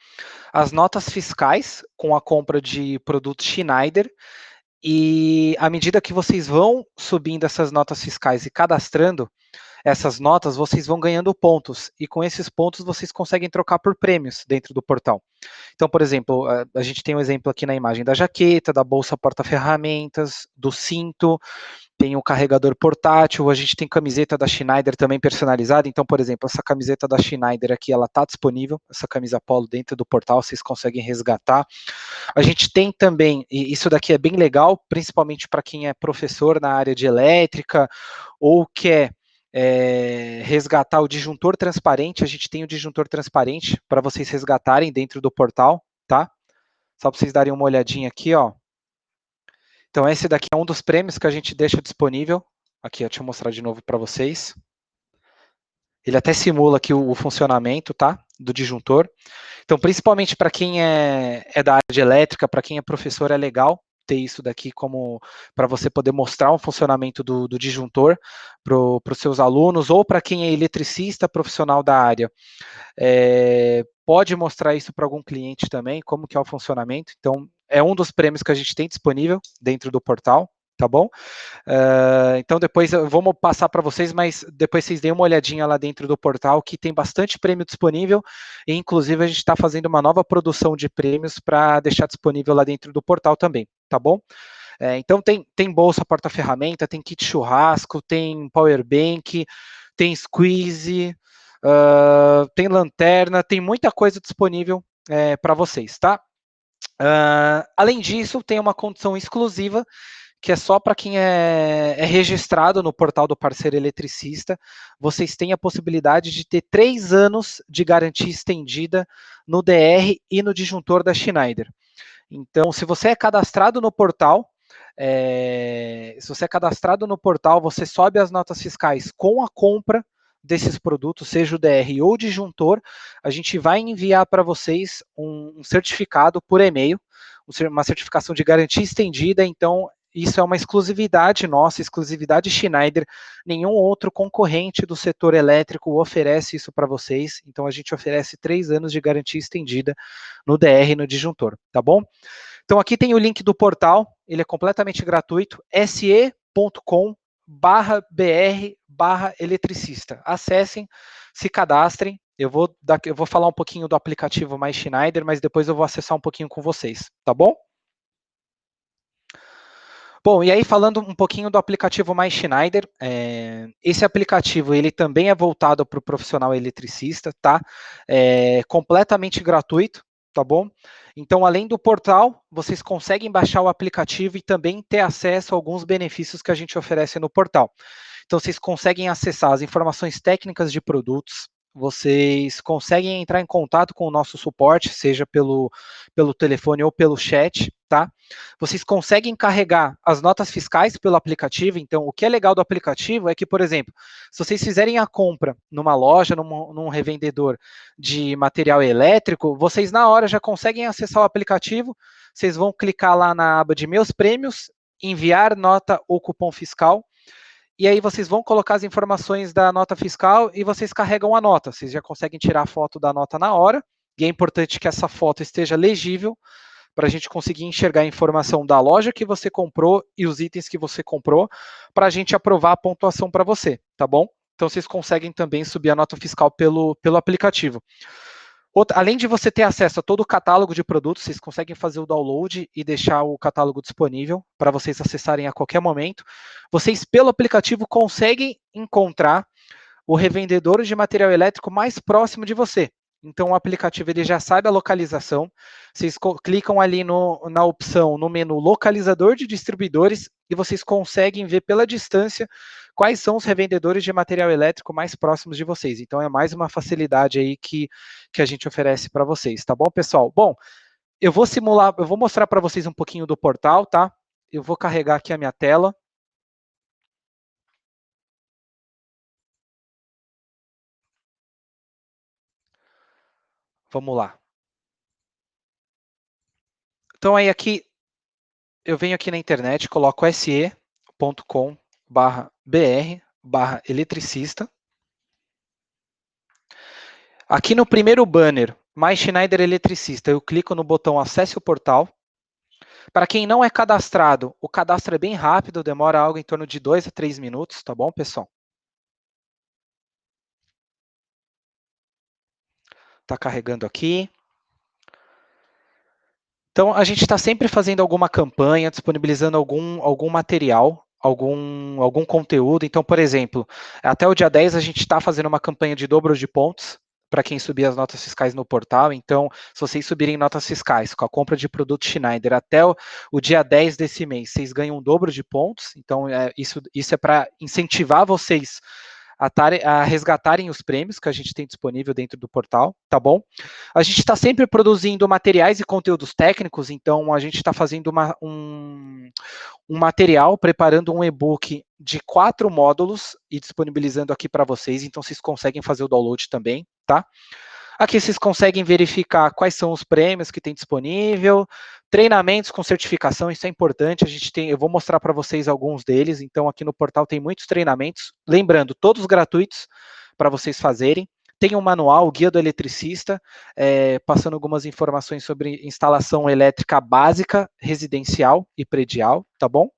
as notas fiscais com a compra de produtos Schneider, e à medida que vocês vão subindo essas notas fiscais e cadastrando essas notas, vocês vão ganhando pontos, e com esses pontos vocês conseguem trocar por prêmios dentro do portal. Então, por exemplo, a gente tem um exemplo aqui na imagem da jaqueta, da bolsa porta-ferramentas, do cinto, tem o carregador portátil, a gente tem camiseta da Schneider também personalizada. Então, por exemplo, essa camiseta da Schneider aqui, ela está disponível, essa camisa polo dentro do portal, vocês conseguem resgatar. A gente tem também, e isso daqui é bem legal, principalmente para quem é professor na área de elétrica, ou quer resgatar o disjuntor transparente. A gente tem o disjuntor transparente para vocês resgatarem dentro do portal, tá? Só para vocês darem uma olhadinha aqui, ó. Então, esse daqui é um dos prêmios que a gente deixa disponível. Aqui, deixa eu mostrar de novo para vocês. Ele até simula aqui o funcionamento, tá? Do disjuntor. Então, principalmente para quem é da área de elétrica, para quem é professor, é legal ter isso daqui como para você poder mostrar o funcionamento do disjuntor para os seus alunos, ou para quem é eletricista profissional da área. Pode mostrar isso para algum cliente também, como que é o funcionamento. Então, é um dos prêmios que a gente tem disponível dentro do portal, tá bom? Então, depois vamos passar para vocês, mas depois vocês deem uma olhadinha lá dentro do portal, que tem bastante prêmio disponível, e inclusive a gente está fazendo uma nova produção de prêmios para deixar disponível lá dentro do portal também, tá bom? Então, tem bolsa porta-ferramenta, tem kit churrasco, tem power bank, tem squeeze, tem lanterna, tem muita coisa disponível para vocês, tá? Além disso, tem uma condição exclusiva, que é só para quem é registrado no portal do parceiro eletricista. Vocês têm a possibilidade de ter 3 anos de garantia estendida no DR e no disjuntor da Schneider. Então, se você é cadastrado no portal, você sobe as notas fiscais com a compra desses produtos, seja o DR ou o disjuntor, a gente vai enviar para vocês um certificado por e-mail, uma certificação de garantia estendida. Então, isso é uma exclusividade nossa, exclusividade Schneider. Nenhum outro concorrente do setor elétrico oferece isso para vocês. Então, a gente oferece 3 anos de garantia estendida no DR e no disjuntor, tá bom? Então, aqui tem o link do portal, ele é completamente gratuito, se.com/br/eletricista. Acessem, se cadastrem. Eu vou falar um pouquinho do aplicativo Mais Schneider, mas depois eu vou acessar um pouquinho com vocês, tá bom? Bom, e aí falando um pouquinho do aplicativo Mais Schneider, esse aplicativo ele também é voltado para o profissional eletricista, tá? É completamente gratuito, tá bom? Então, além do portal, vocês conseguem baixar o aplicativo e também ter acesso a alguns benefícios que a gente oferece no portal. Então, vocês conseguem acessar as informações técnicas de produtos, vocês conseguem entrar em contato com o nosso suporte, seja pelo telefone ou pelo chat, tá? Vocês conseguem carregar as notas fiscais pelo aplicativo. Então, o que é legal do aplicativo é que, por exemplo, se vocês fizerem a compra numa loja, num revendedor de material elétrico, vocês na hora já conseguem acessar o aplicativo, vocês vão clicar lá na aba de Meus Prêmios, enviar nota ou cupom fiscal, e aí vocês vão colocar as informações da nota fiscal e vocês carregam a nota. Vocês já conseguem tirar a foto da nota na hora, e é importante que essa foto esteja legível para a gente conseguir enxergar a informação da loja que você comprou e os itens que você comprou, para a gente aprovar a pontuação para você, tá bom? Então vocês conseguem também subir a nota fiscal pelo aplicativo. Além de você ter acesso a todo o catálogo de produtos, vocês conseguem fazer o download e deixar o catálogo disponível para vocês acessarem a qualquer momento. Vocês, pelo aplicativo, conseguem encontrar o revendedor de material elétrico mais próximo de você. Então, o aplicativo ele já sabe a localização. Vocês clicam ali na opção, no menu localizador de distribuidores, e vocês conseguem ver pela distância quais são os revendedores de material elétrico mais próximos de vocês. Então, é mais uma facilidade aí que a gente oferece para vocês, tá bom, pessoal? Bom, eu vou mostrar para vocês um pouquinho do portal, tá? Eu vou carregar aqui a minha tela. Vamos lá. Então, aí aqui, eu venho aqui na internet, coloco se.com/br/eletricista. Aqui no primeiro banner, Mais Schneider Eletricista, eu clico no botão Acesse o Portal. Para quem não é cadastrado, o cadastro é bem rápido, demora algo em torno de 2 a 3 minutos, tá bom, pessoal? Está carregando aqui. Então, a gente está sempre fazendo alguma campanha, disponibilizando algum material, algum conteúdo. Então, por exemplo, até o dia 10 a gente está fazendo uma campanha de dobro de pontos para quem subir as notas fiscais no portal. Então, se vocês subirem notas fiscais com a compra de produto Schneider até o dia 10 desse mês, vocês ganham um dobro de pontos. Então, isso é para incentivar vocês a resgatarem os prêmios que a gente tem disponível dentro do portal, tá bom? A gente está sempre produzindo materiais e conteúdos técnicos, então a gente está fazendo um material, preparando um e-book de 4 módulos e disponibilizando aqui para vocês, então vocês conseguem fazer o download também, tá? Aqui vocês conseguem verificar quais são os prêmios que tem disponível, treinamentos com certificação, isso é importante, eu vou mostrar para vocês alguns deles, então aqui no portal tem muitos treinamentos, lembrando, todos gratuitos para vocês fazerem. Tem um manual, o Guia do Eletricista, passando algumas informações sobre instalação elétrica básica, residencial e predial, tá bom?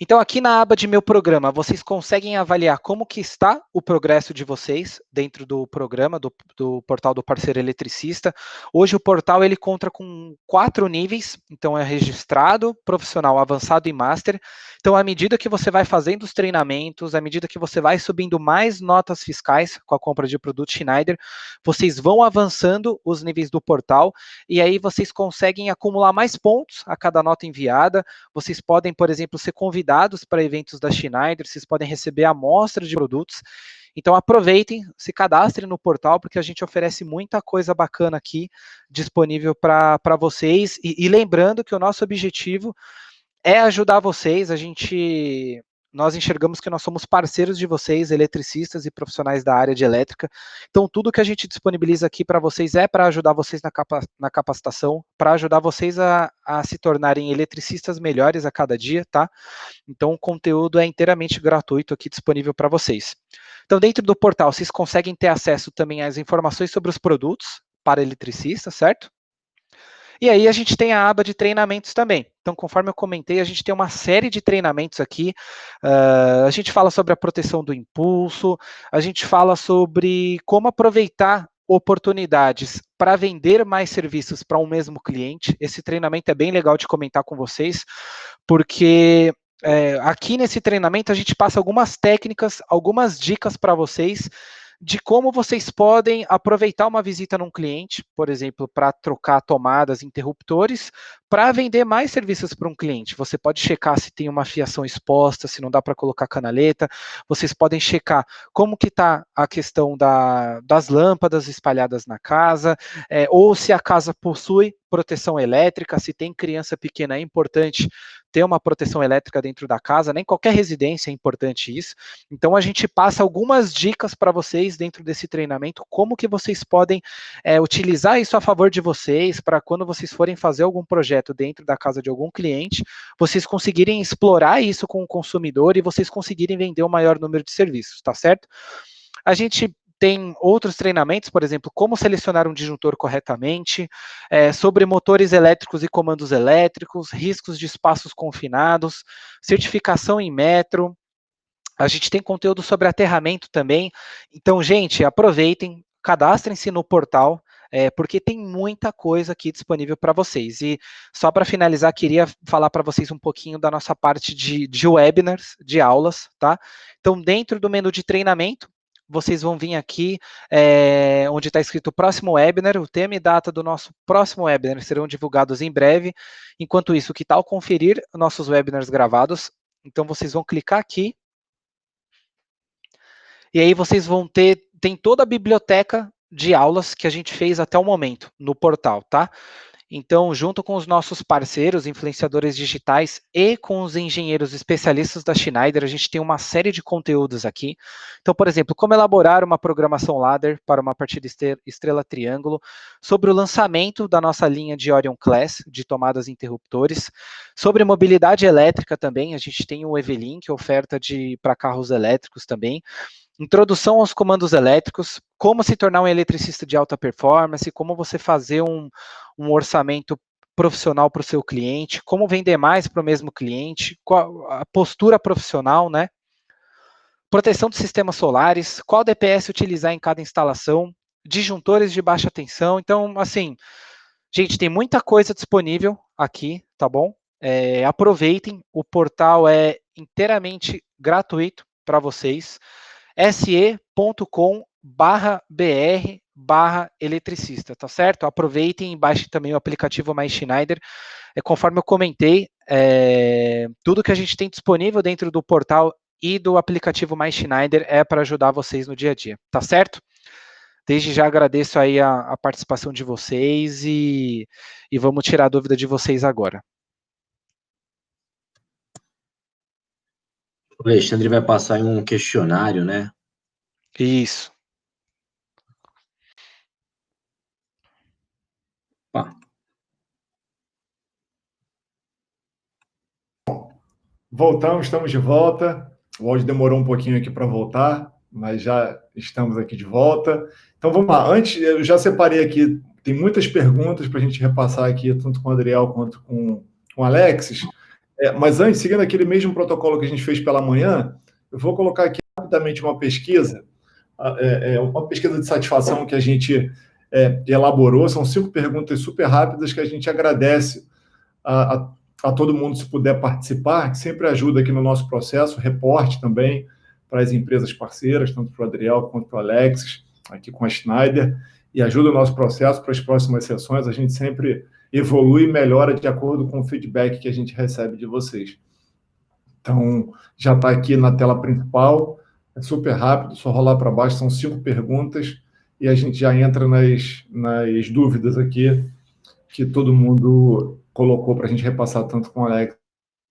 Então, aqui na aba de Meu Programa, vocês conseguem avaliar como que está o progresso de vocês dentro do programa, do portal do Parceiro Eletricista. Hoje o portal ele conta com 4 níveis, então é registrado, profissional, avançado e master. Então, à medida que você vai fazendo os treinamentos, à medida que você vai subindo mais notas fiscais com a compra de produto Schneider, vocês vão avançando os níveis do portal e aí vocês conseguem acumular mais pontos a cada nota enviada. Vocês podem, por exemplo, ser convidados para eventos da Schneider, vocês podem receber amostras de produtos. Então aproveitem, se cadastrem no portal, porque a gente oferece muita coisa bacana aqui disponível para vocês. E lembrando que o nosso objetivo é ajudar vocês, a gente nós enxergamos que nós somos parceiros de vocês, eletricistas e profissionais da área de elétrica. Então, tudo que a gente disponibiliza aqui para vocês é para ajudar vocês na capacitação, para ajudar vocês a se tornarem eletricistas melhores a cada dia, tá? Então, o conteúdo é inteiramente gratuito aqui disponível para vocês. Então, dentro do portal, vocês conseguem ter acesso também às informações sobre os produtos para eletricistas, certo? E aí a gente tem a aba de treinamentos também. Então, conforme eu comentei, a gente tem uma série de treinamentos aqui. A gente fala sobre a proteção do impulso, a gente fala sobre como aproveitar oportunidades para vender mais serviços para um mesmo cliente. Esse treinamento é bem legal de comentar com vocês, porque aqui nesse treinamento a gente passa algumas técnicas, algumas dicas para vocês de como vocês podem aproveitar uma visita num cliente, por exemplo, para trocar tomadas, interruptores, para vender mais serviços para um cliente. Você pode checar se tem uma fiação exposta, se não dá para colocar canaleta. Vocês podem checar como que está a questão das lâmpadas espalhadas na casa, ou se a casa possui proteção elétrica, se tem criança pequena, é importante ter uma proteção elétrica dentro da casa, nem qualquer residência é importante isso. Então, a gente passa algumas dicas para vocês dentro desse treinamento, como que vocês podem utilizar isso a favor de vocês, para quando vocês forem fazer algum projeto dentro da casa de algum cliente, vocês conseguirem explorar isso com o consumidor e vocês conseguirem vender o maior número de serviços, tá certo? A gente tem outros treinamentos, por exemplo, como selecionar um disjuntor corretamente, sobre motores elétricos e comandos elétricos, riscos de espaços confinados, certificação em metro. A gente tem conteúdo sobre aterramento também. Então, gente, aproveitem, cadastrem-se no portal, porque tem muita coisa aqui disponível para vocês. E só para finalizar, queria falar para vocês um pouquinho da nossa parte de webinars, de aulas, tá? Então, dentro do menu de treinamento, vocês vão vir aqui, onde está escrito próximo webinar, o tema e data do nosso próximo webinar serão divulgados em breve. Enquanto isso, que tal conferir nossos webinars gravados? Então, vocês vão clicar aqui, e aí vocês vão tem toda a biblioteca de aulas que a gente fez até o momento no portal, tá? Então, junto com os nossos parceiros, influenciadores digitais e com os engenheiros especialistas da Schneider, a gente tem uma série de conteúdos aqui. Então, por exemplo, como elaborar uma programação ladder para uma partida estrela-triângulo, sobre o lançamento da nossa linha de Orion Class, de tomadas e interruptores, sobre mobilidade elétrica também, a gente tem o Evelyn, que é oferta para carros elétricos também, introdução aos comandos elétricos, como se tornar um eletricista de alta performance, como você fazer um orçamento profissional para o seu cliente, como vender mais para o mesmo cliente, qual a postura profissional, né? Proteção dos sistemas solares, qual DPS utilizar em cada instalação, disjuntores de baixa tensão. Então, assim, gente, tem muita coisa disponível aqui, tá bom? Aproveitem, o portal é inteiramente gratuito para vocês. se.com/br/eletricista, tá certo? Aproveitem e baixem também o aplicativo Mais Schneider. Conforme eu comentei, tudo que a gente tem disponível dentro do portal e do aplicativo Mais Schneider é para ajudar vocês no dia a dia, tá certo? Desde já agradeço aí a participação de vocês e vamos tirar a dúvida de vocês agora. O Alexandre vai passar em um questionário, né? Isso. Voltamos, estamos de volta. O áudio demorou um pouquinho aqui para voltar, mas já estamos aqui de volta. Então vamos lá. Antes, eu já separei aqui, tem muitas perguntas para a gente repassar aqui, tanto com o Adriel quanto com o Alexis. Mas antes, seguindo aquele mesmo protocolo que a gente fez pela manhã, eu vou colocar aqui rapidamente uma pesquisa de satisfação que a gente elaborou. São 5 perguntas super rápidas que a gente agradece a todo mundo se puder participar, que sempre ajuda aqui no nosso processo, reporte também para as empresas parceiras, tanto para o Adriel quanto para o Alexis, aqui com a Schneider, e ajuda o nosso processo para as próximas sessões. A gente sempre evolui e melhora de acordo com o feedback que a gente recebe de vocês. Então, já está aqui na tela principal, é super rápido, só rolar para baixo, são 5 perguntas, e a gente já entra nas dúvidas aqui, que todo mundo colocou para a gente repassar tanto com o Alex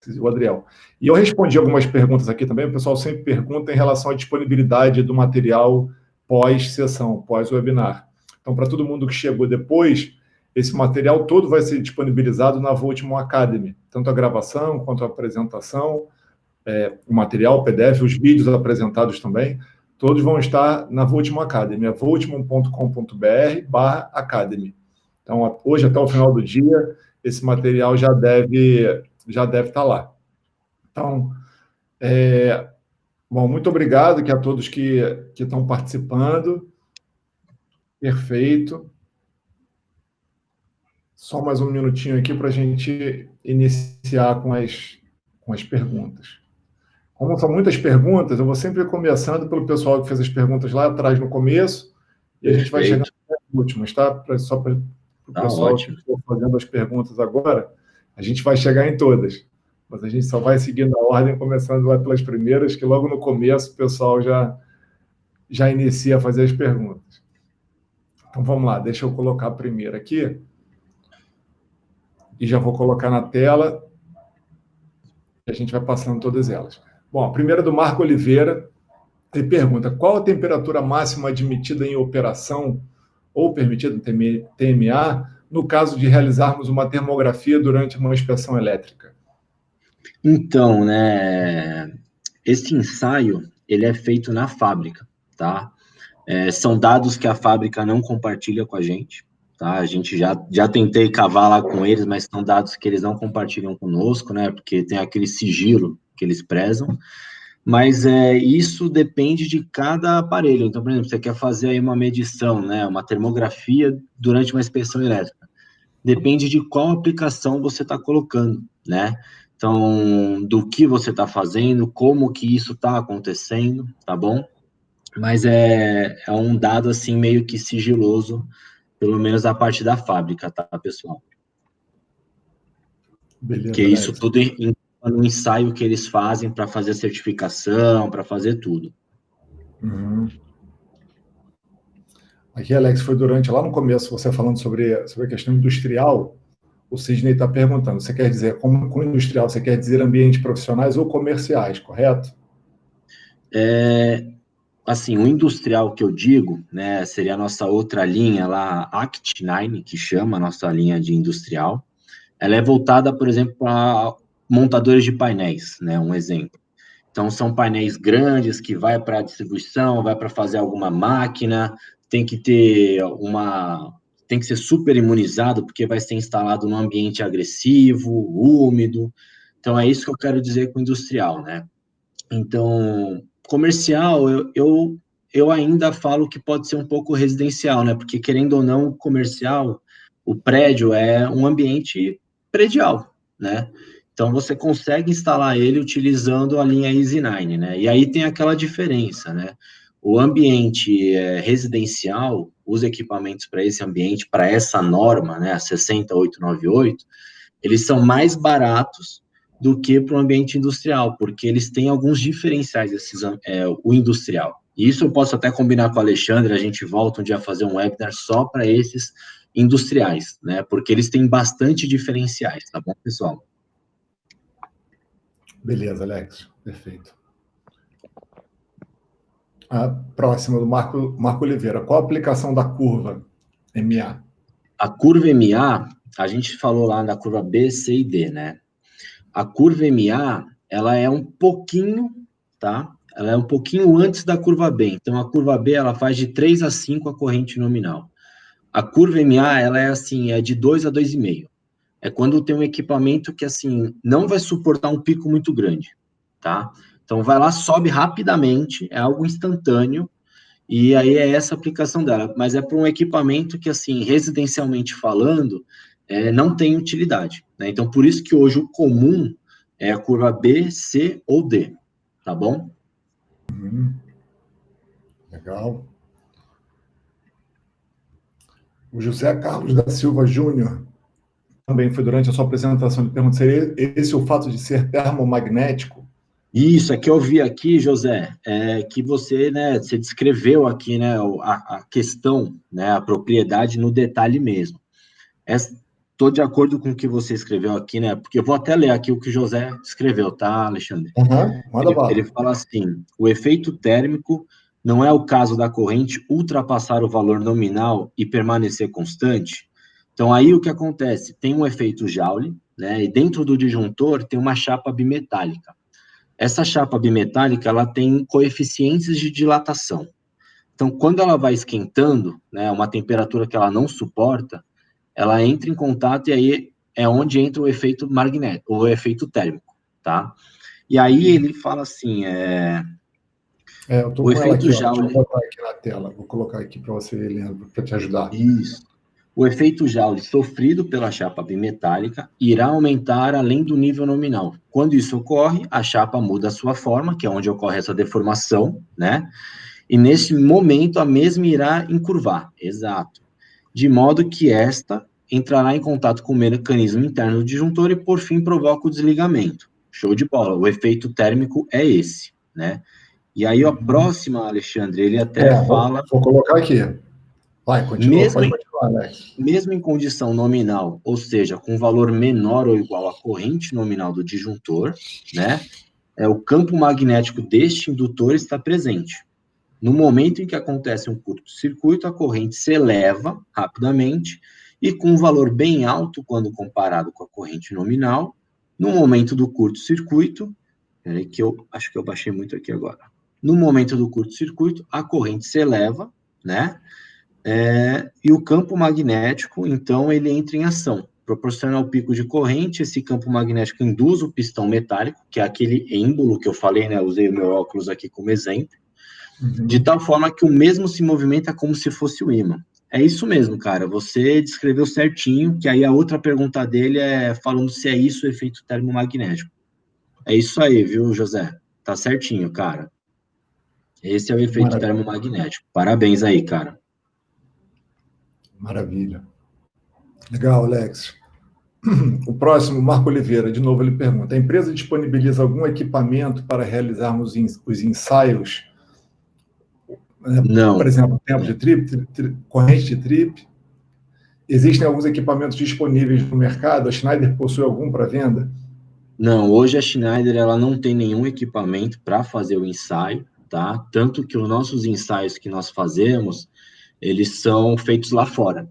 e o Adriel. E eu respondi algumas perguntas aqui também, o pessoal sempre pergunta em relação à disponibilidade do material pós-sessão, pós-webinar. Então, para todo mundo que chegou depois, esse material todo vai ser disponibilizado na Voltmon Academy, tanto a gravação quanto a apresentação, o material, o PDF, os vídeos apresentados também, todos vão estar na Voltmon Academy, é voltmon.com.br/academy. Então, hoje, até o final do dia, esse material já deve estar lá. Então, bom, muito obrigado a todos que estão participando. Perfeito. Só mais um minutinho aqui para a gente iniciar com as perguntas. Como são muitas perguntas, eu vou sempre começando pelo pessoal que fez as perguntas lá atrás no começo, e a gente vai chegando nas últimas, tá? Só para o pessoal que for fazendo as perguntas agora, a gente vai chegar em todas, mas a gente só vai seguindo a ordem, começando lá pelas primeiras, que logo no começo o pessoal já inicia a fazer as perguntas. Então vamos lá, deixa eu colocar a primeira aqui, e já vou colocar na tela, e a gente vai passando todas elas. Bom, a primeira é do Marco Oliveira, ele pergunta: qual a temperatura máxima admitida em operação ou permitida no TMA no caso de realizarmos uma termografia durante uma inspeção elétrica? Então, né, esse ensaio, ele é feito na fábrica, tá? São dados que a fábrica não compartilha com a gente, tá? A gente já tentei cavar lá com eles, mas são dados que eles não compartilham conosco, né? Porque tem aquele sigilo que eles prezam, mas isso depende de cada aparelho. Então, por exemplo, você quer fazer aí uma medição, né, uma termografia durante uma inspeção elétrica, depende de qual aplicação você está colocando, né? Então, do que você está fazendo, como que isso está acontecendo, tá bom? Mas é um dado, assim, meio que sigiloso, pelo menos a parte da fábrica, tá, pessoal? Beleza, porque isso tudo no ensaio que eles fazem para fazer a certificação, para fazer tudo. Uhum. Aqui, Alex, foi lá no começo, você falando sobre a questão industrial, o Sidney está perguntando, você quer dizer, com industrial, você quer dizer ambientes profissionais ou comerciais, correto? Assim, o industrial que eu digo, né, seria a nossa outra linha lá, Act9, que chama a nossa linha de industrial. Ela é voltada, por exemplo, para montadores de painéis, né, um exemplo. Então, são painéis grandes que vai para a distribuição, vai para fazer alguma máquina, tem que ser super imunizado, porque vai ser instalado num ambiente agressivo, úmido. Então, é isso que eu quero dizer com industrial, né? Então, comercial, eu ainda falo que pode ser um pouco residencial, né? Porque, querendo ou não, o comercial, o prédio é um ambiente predial, né? Então, você consegue instalar ele utilizando a linha EASY9, né? E aí tem aquela diferença, né? O ambiente residencial, os equipamentos para esse ambiente, para essa norma, né, a 60898, eles são mais baratos do que para o ambiente industrial, porque eles têm alguns diferenciais, o industrial. E isso eu posso até combinar com o Alexandre, a gente volta um dia a fazer um webinar só para esses industriais, né? Porque eles têm bastante diferenciais, tá bom, pessoal? Beleza, Alex. Perfeito. A próxima, do Marco Oliveira. Qual a aplicação da curva MA? A curva MA, a gente falou lá da curva B, C e D, né? A curva MA, ela é um pouquinho, tá? Ela é um pouquinho antes da curva B. Então, a curva B, ela faz de 3 a 5 a corrente nominal. A curva MA, ela é assim, de 2 a 2,5. É quando tem um equipamento que, assim, não vai suportar um pico muito grande, tá? Então, vai lá, sobe rapidamente, é algo instantâneo, e aí é essa a aplicação dela. Mas é para um equipamento que, assim, residencialmente falando, não tem utilidade, né? Então, por isso que hoje o comum é a curva B, C ou D, tá bom? Legal. O José Carlos da Silva Júnior também foi durante a sua apresentação de pergunta, seria esse o fato de ser termomagnético? Isso, é que eu vi aqui, José, que você, né, você descreveu aqui, né, a questão, né, a propriedade no detalhe mesmo. tô de acordo com o que você escreveu aqui, né? Porque eu vou até ler aqui o que o José escreveu, tá, Alexandre? Manda bala. Ele fala assim, o efeito térmico não é o caso da corrente ultrapassar o valor nominal e permanecer constante. Então, aí o que acontece? Tem um efeito Joule, né? E dentro do disjuntor tem uma chapa bimetálica. Essa chapa bimetálica, ela tem coeficientes de dilatação. Então, quando ela vai esquentando, né, uma temperatura que ela não suporta, ela entra em contato e aí é onde entra o efeito magnético, o efeito térmico, tá? E aí ele fala assim, Eu tô o com ela efeito aqui, ó. Joule... Deixa eu botar aqui na tela. Vou colocar aqui para você, Leandro, para te ajudar. Isso. O efeito Joule sofrido pela chapa bimetálica irá aumentar além do nível nominal. Quando isso ocorre, a chapa muda a sua forma, que é onde ocorre essa deformação, né? E nesse momento a mesma irá encurvar, exato. De modo que esta entrará em contato com o mecanismo interno do disjuntor e, por fim, provoca o desligamento. Show de bola. O efeito térmico é esse, né? E aí a próxima, Alexandre, ele até fala... Vou colocar aqui. Vai, continua, pode continuar, Alex. Mesmo em condição nominal, ou seja, com valor menor ou igual à corrente nominal do disjuntor, né? O campo magnético deste indutor está presente. No momento em que acontece um curto-circuito, a corrente se eleva rapidamente e com um valor bem alto quando comparado com a corrente nominal. No momento do curto-circuito, peraí que eu acho que eu baixei muito aqui agora. No momento do curto-circuito, a corrente se eleva, né? E o campo magnético, então, ele entra em ação. Proporciona ao pico de corrente, esse campo magnético induz o pistão metálico, que é aquele êmbolo que eu falei, né? Usei o meu óculos aqui como exemplo. De tal forma que o mesmo se movimenta como se fosse o ímã. É isso mesmo, cara, você descreveu certinho, que aí a outra pergunta dele é falando se é isso o efeito termomagnético. É isso aí, viu, José? Tá certinho, cara. Esse é o efeito termomagnético. Parabéns aí, cara. Maravilha. Legal, Alex. O próximo, Marco Oliveira, de novo ele pergunta, a empresa disponibiliza algum equipamento para realizarmos os ensaios? Não. Por exemplo, tempo de trip, corrente de trip. Existem alguns equipamentos disponíveis no mercado? A Schneider possui algum para venda? Não, hoje a Schneider ela não tem nenhum equipamento para fazer o ensaio, tá? Tanto que os nossos ensaios que nós fazemos, eles são feitos lá fora,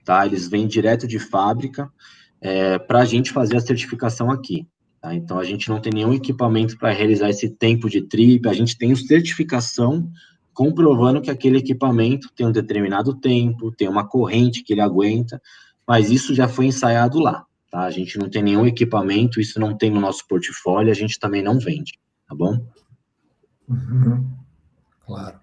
tá? Eles vêm direto de fábrica para a gente fazer a certificação aqui, tá? Então, a gente não tem nenhum equipamento para realizar esse tempo de trip, a gente tem certificação comprovando que aquele equipamento tem um determinado tempo, tem uma corrente que ele aguenta, mas isso já foi ensaiado lá, tá? A gente não tem nenhum equipamento, isso não tem no nosso portfólio, a gente também não vende, tá bom? Uhum. Claro.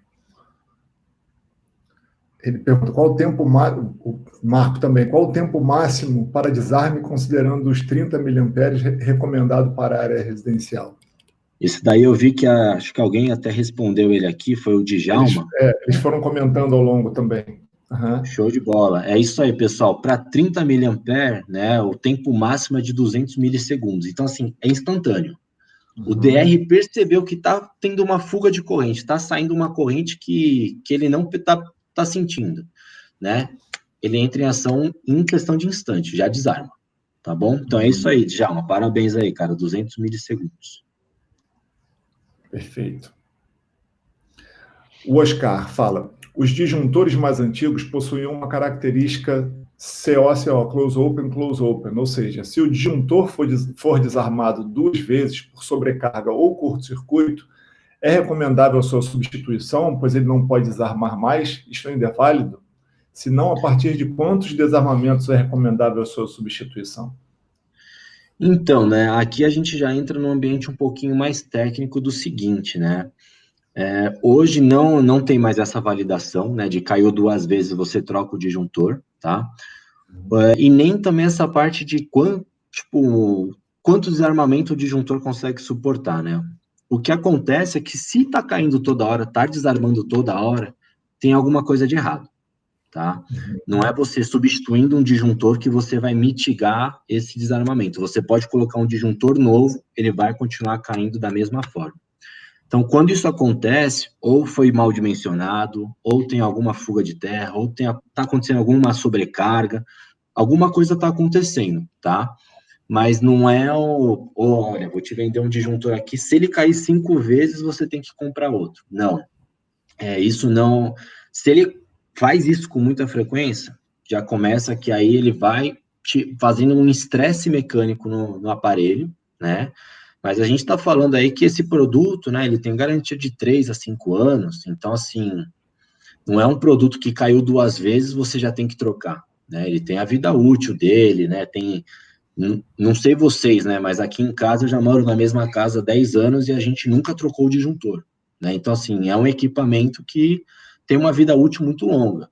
Ele pergunta qual o tempo, o Marco também, qual o tempo máximo para desarme considerando os 30 mA recomendado para a área residencial? Isso daí eu vi que acho que alguém até respondeu ele aqui, foi o Djalma. Eles foram comentando ao longo também. Uhum. Show de bola. É isso aí, pessoal. Para 30 mA, né, o tempo máximo é de 200 milissegundos. Então, assim, é instantâneo. O DR percebeu que está tendo uma fuga de corrente, está saindo uma corrente que ele não está sentindo, né? Ele entra em ação em questão de instante, já desarma, tá bom? Então é isso aí, Djalma. Parabéns aí, cara. 200 milissegundos. Perfeito. O Oscar fala, os disjuntores mais antigos possuíam uma característica CO, close open, ou seja, se o disjuntor for desarmado 2 vezes por sobrecarga ou curto-circuito, é recomendável a sua substituição, pois ele não pode desarmar mais, isto ainda é válido? Se não, a partir de quantos desarmamentos é recomendável a sua substituição? Então, né, aqui a gente já entra num ambiente um pouquinho mais técnico do seguinte, né, hoje não tem mais essa validação, né, de caiu 2 vezes você troca o disjuntor, tá? E nem também essa parte de quanto desarmamento o disjuntor consegue suportar, né? O que acontece é que se tá caindo toda hora, tá desarmando toda hora, tem alguma coisa de errado, tá? Não é você substituindo um disjuntor que você vai mitigar esse desarmamento. Você pode colocar um disjuntor novo, ele vai continuar caindo da mesma forma. Então, quando isso acontece, ou foi mal dimensionado, ou tem alguma fuga de terra, ou está acontecendo alguma sobrecarga, alguma coisa está acontecendo, tá? Mas não é olha, vou te vender um disjuntor aqui, se ele cair 5 vezes, você tem que comprar outro. Não. Isso não... Se ele faz isso com muita frequência, já começa que aí ele vai fazendo um estresse mecânico no aparelho, né? Mas a gente está falando aí que esse produto, né, ele tem garantia de 3 a 5 anos, então, assim, não é um produto que caiu 2 vezes, você já tem que trocar, né? Ele tem a vida útil dele, né? Não sei vocês, né, mas aqui em casa eu já moro na mesma casa há 10 anos e a gente nunca trocou o disjuntor, né? Então, assim, é um equipamento que tem uma vida útil muito longa.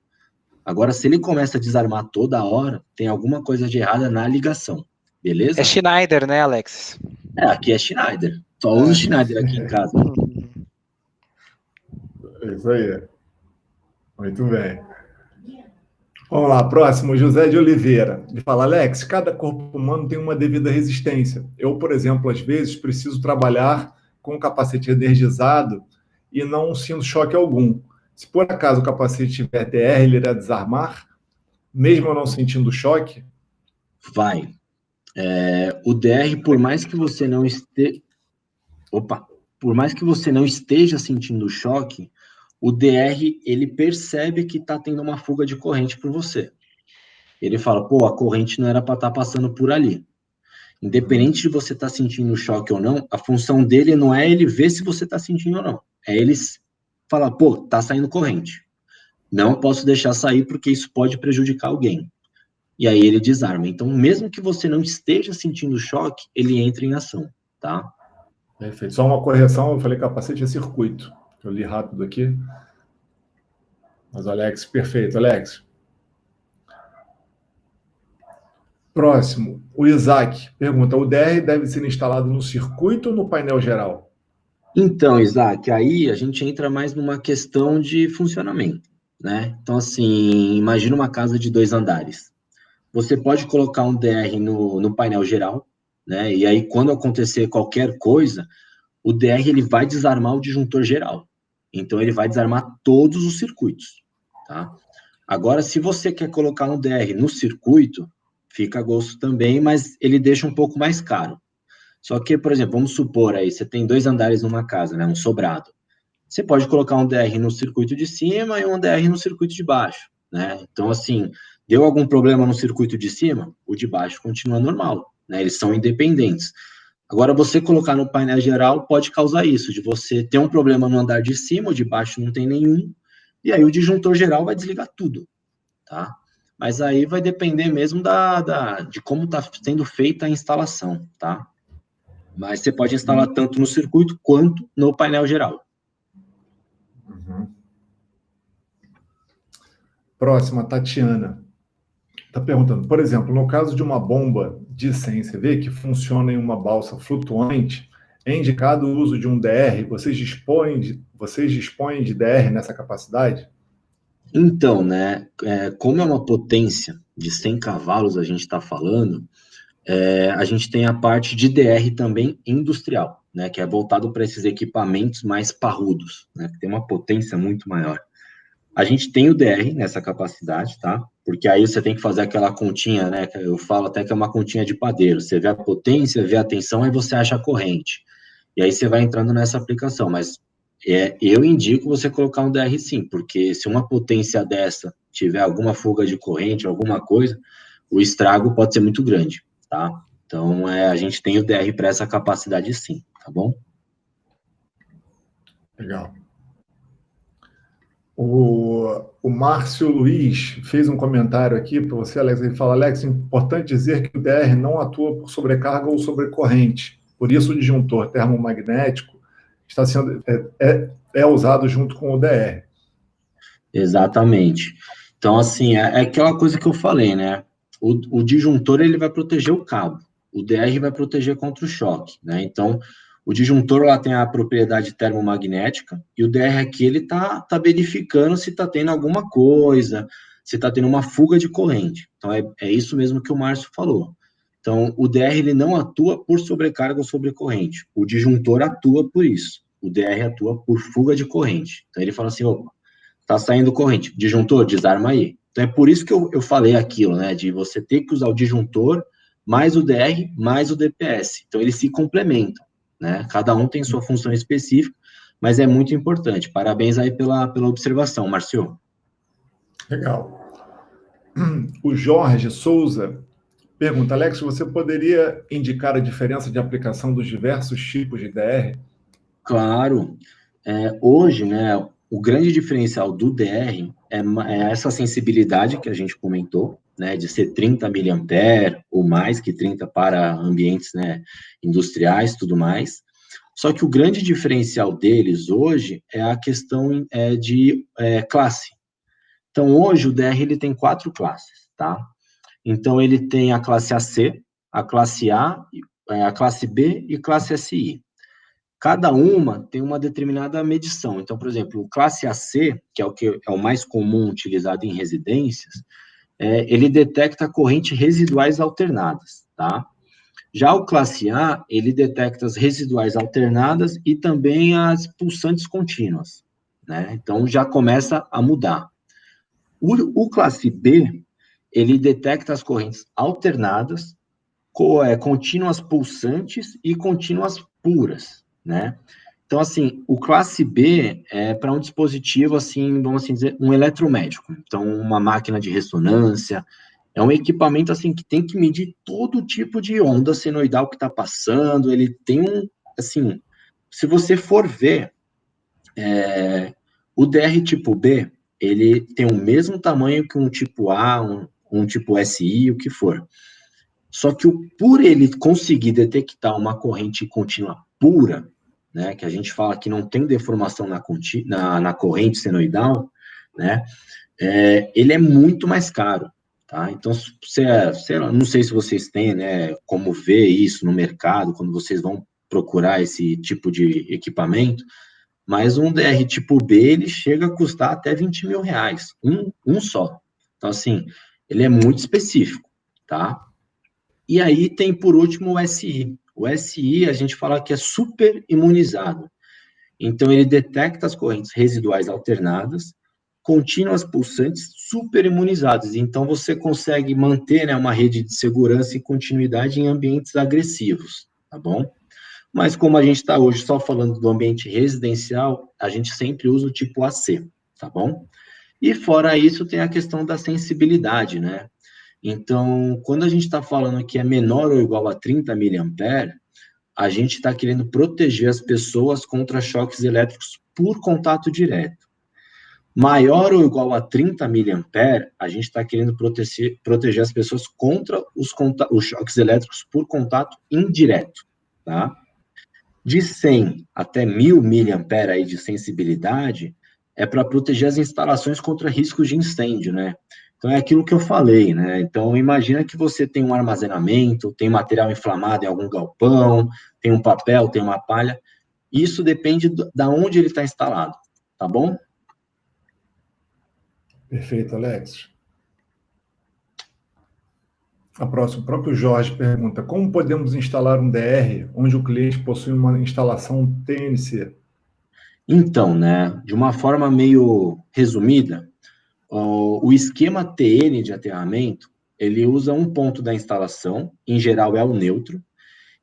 Agora, se ele começa a desarmar toda hora, tem alguma coisa de errada na ligação, beleza? É Schneider, né, Alex? Aqui é Schneider. Só uso Schneider aqui em casa. É isso aí. Muito bem. Vamos lá, próximo, José de Oliveira. Ele fala, Alex, cada corpo humano tem uma devida resistência. Eu, por exemplo, às vezes preciso trabalhar com o capacete energizado e não sinto choque algum. Se por acaso o capacete tiver DR, ele irá desarmar, mesmo eu não sentindo choque? Vai. O DR, por mais que você não esteja sentindo choque, o DR, ele percebe que está tendo uma fuga de corrente por você. Ele fala, pô, a corrente não era para estar passando por ali. Independente de você estar sentindo choque ou não, a função dele não é ele ver se você está sentindo ou não. É ele falar, pô, tá saindo corrente. Não posso deixar sair porque isso pode prejudicar alguém. E aí ele desarma. Então, mesmo que você não esteja sentindo choque, ele entra em ação, tá? Perfeito. Só uma correção, eu falei capacete é circuito. Eu li rápido aqui. Mas, Alex, perfeito, Alex. Próximo, o Isaac pergunta, o DR deve ser instalado no circuito ou no painel geral? Então, Isaac, aí a gente entra mais numa questão de funcionamento, né? Então, assim, imagina uma casa de 2 andares. Você pode colocar um DR no painel geral, né? E aí, quando acontecer qualquer coisa, o DR ele vai desarmar o disjuntor geral. Então, ele vai desarmar todos os circuitos, tá? Agora, se você quer colocar um DR no circuito, fica a gosto também, mas ele deixa um pouco mais caro. Só que, por exemplo, vamos supor aí, você tem 2 andares numa casa, né? Um sobrado. Você pode colocar um DR no circuito de cima e um DR no circuito de baixo, né? Então, assim, deu algum problema no circuito de cima, o de baixo continua normal, né? Eles são independentes. Agora, você colocar no painel geral pode causar isso, de você ter um problema no andar de cima, o de baixo não tem nenhum, e aí o disjuntor geral vai desligar tudo, tá? Mas aí vai depender mesmo de como está sendo feita a instalação, tá? Mas você pode instalar tanto no circuito quanto no painel geral. Uhum. Próxima, Tatiana. Está perguntando, por exemplo, no caso de uma bomba de 100 CV que funciona em uma balsa flutuante, é indicado o uso de um DR? Vocês dispõem de DR nessa capacidade? Então, né, como é uma potência de 100 cavalos, a gente está falando, a gente tem a parte de DR também industrial, né, que é voltado para esses equipamentos mais parrudos, né, que tem uma potência muito maior. A gente tem o DR nessa capacidade, tá? Porque aí você tem que fazer aquela continha, né, que eu falo até que é uma continha de padeiro, você vê a potência, vê a tensão, aí você acha a corrente. E aí você vai entrando nessa aplicação, mas eu indico você colocar um DR sim, porque se uma potência dessa tiver alguma fuga de corrente, alguma coisa, o estrago pode ser muito grande, tá? Então, a gente tem o DR para essa capacidade sim, tá bom? Legal. O Márcio Luiz fez um comentário aqui para você, Alex. Ele fala, Alex, é importante dizer que o DR não atua por sobrecarga ou sobrecorrente. Por isso, o disjuntor termomagnético está sendo usado junto com o DR. Exatamente. Então, assim, é aquela coisa que eu falei, né? O disjuntor, ele vai proteger o cabo. O DR vai proteger contra o choque, né? Então, o disjuntor lá tem a propriedade termomagnética e o DR aqui, ele tá verificando se tá tendo alguma coisa, se tá tendo uma fuga de corrente. Então, é isso mesmo que o Márcio falou. Então, o DR, ele não atua por sobrecarga ou sobrecorrente. O disjuntor atua por isso. O DR atua por fuga de corrente. Então, ele fala assim, opa, tá saindo corrente. Disjuntor, desarma aí. Então, é por isso que eu falei aquilo, né, de você ter que usar o disjuntor mais o DR, mais o DPS. Então, eles se complementam, né? Cada um tem sua função específica, mas é muito importante. Parabéns aí pela observação, Márcio. Legal. O Jorge Souza pergunta, Alex, você poderia indicar a diferença de aplicação dos diversos tipos de DR? Claro. Hoje, né, o grande diferencial do DR é essa sensibilidade que a gente comentou, né, de ser 30 mA ou mais que 30 para ambientes, né, industriais, tudo mais. Só que o grande diferencial deles hoje é a questão de classe. Então, hoje o DR ele tem 4 classes, tá? Então, ele tem a classe AC, a classe A, a classe B e classe SI. Cada uma tem uma determinada medição. Então, por exemplo, o classe AC, que é o mais comum utilizado em residências, ele detecta correntes residuais alternadas, tá? Já o classe A, ele detecta as residuais alternadas e também as pulsantes contínuas, né? Então, já começa a mudar. O classe B, ele detecta as correntes alternadas, contínuas pulsantes e contínuas puras, né? Então, assim, o classe B é para um dispositivo, assim, vamos assim dizer, um eletromédico. Então, uma máquina de ressonância, é um equipamento, assim, que tem que medir todo tipo de onda senoidal que está passando, ele tem assim, se você for ver, o DR tipo B, ele tem o mesmo tamanho que um tipo A, um tipo SI, o que for. Só que por ele conseguir detectar uma corrente contínua pura, né, que a gente fala que não tem deformação na corrente senoidal, né, ele é muito mais caro, tá? Então, não sei se vocês têm, né, como ver isso no mercado, quando vocês vão procurar esse tipo de equipamento, mas um DR tipo B, ele chega a custar até 20 mil reais, um só. Então, assim, ele é muito específico, tá? E aí tem, por último, o SI. O SI, a gente fala que é super imunizado. Então, ele detecta as correntes residuais alternadas, contínuas pulsantes super imunizadas. Então, você consegue manter, né, uma rede de segurança e continuidade em ambientes agressivos, tá bom? Mas como a gente está hoje só falando do ambiente residencial, a gente sempre usa o tipo AC, tá bom? E fora isso, tem a questão da sensibilidade, né? Então, quando a gente está falando que é menor ou igual a 30 mA, a gente está querendo proteger as pessoas contra choques elétricos por contato direto. Maior ou igual a 30 mA, a gente está querendo proteger as pessoas contra os choques elétricos por contato indireto, tá? De 100 até 1000 mA aí de sensibilidade é para proteger as instalações contra riscos de incêndio, né? Então, é aquilo que eu falei, né? Então, imagina que você tem um armazenamento, tem material inflamado em algum galpão, tem um papel, tem uma palha. Isso depende da onde ele está instalado, tá bom? Perfeito, Alex. A próxima, o próprio Jorge pergunta, como podemos instalar um DR onde o cliente possui uma instalação TNC? Então, né, de uma forma meio resumida, o esquema TN de aterramento, ele usa um ponto da instalação, em geral é o neutro,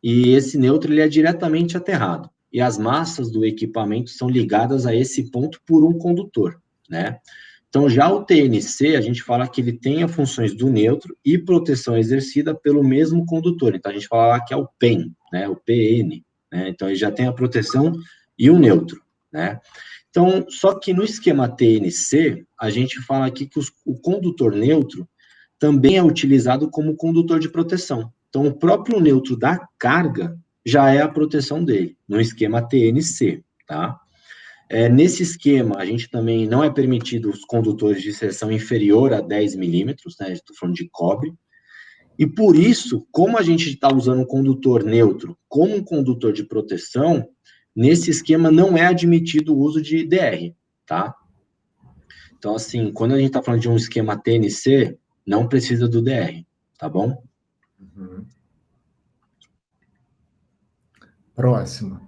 e esse neutro ele é diretamente aterrado. E as massas do equipamento são ligadas a esse ponto por um condutor, né? Então, já o TNC, a gente fala que ele tem as funções do neutro e proteção exercida pelo mesmo condutor. Então, a gente fala lá que é o PEN, né? O PN, né? Então, ele já tem a proteção e o neutro, né? Então, só que no esquema TNC, a gente fala aqui que o condutor neutro também é utilizado como condutor de proteção. Então, o próprio neutro da carga já é a proteção dele, no esquema TNC, tá? Nesse esquema, a gente também não é permitido os condutores de seção inferior a 10 milímetros, né? Estou falando de cobre. E por isso, como a gente está usando um condutor neutro como um condutor de proteção, nesse esquema não é admitido o uso de DR, tá? Então, assim, quando a gente está falando de um esquema TNC, não precisa do DR, tá bom? Uhum. Próxima.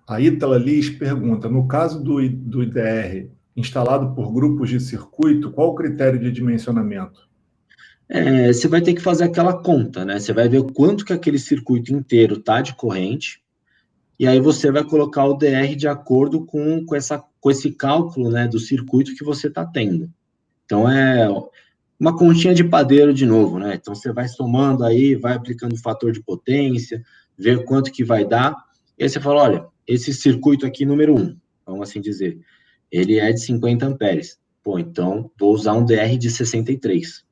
A Ítala Liz pergunta, no caso do IDR instalado por grupos de circuito, qual o critério de dimensionamento? Você vai ter que fazer aquela conta, né? Você vai ver o quanto que aquele circuito inteiro está de corrente, e aí você vai colocar o DR de acordo com esse cálculo, né, do circuito que você está tendo. Então, é uma continha de padeiro de novo, né? Então, você vai somando aí, vai aplicando o fator de potência, ver quanto que vai dar, e aí você fala, olha, esse circuito aqui, número 1, vamos assim dizer, ele é de 50 amperes. Pô, então, vou usar um DR de 63.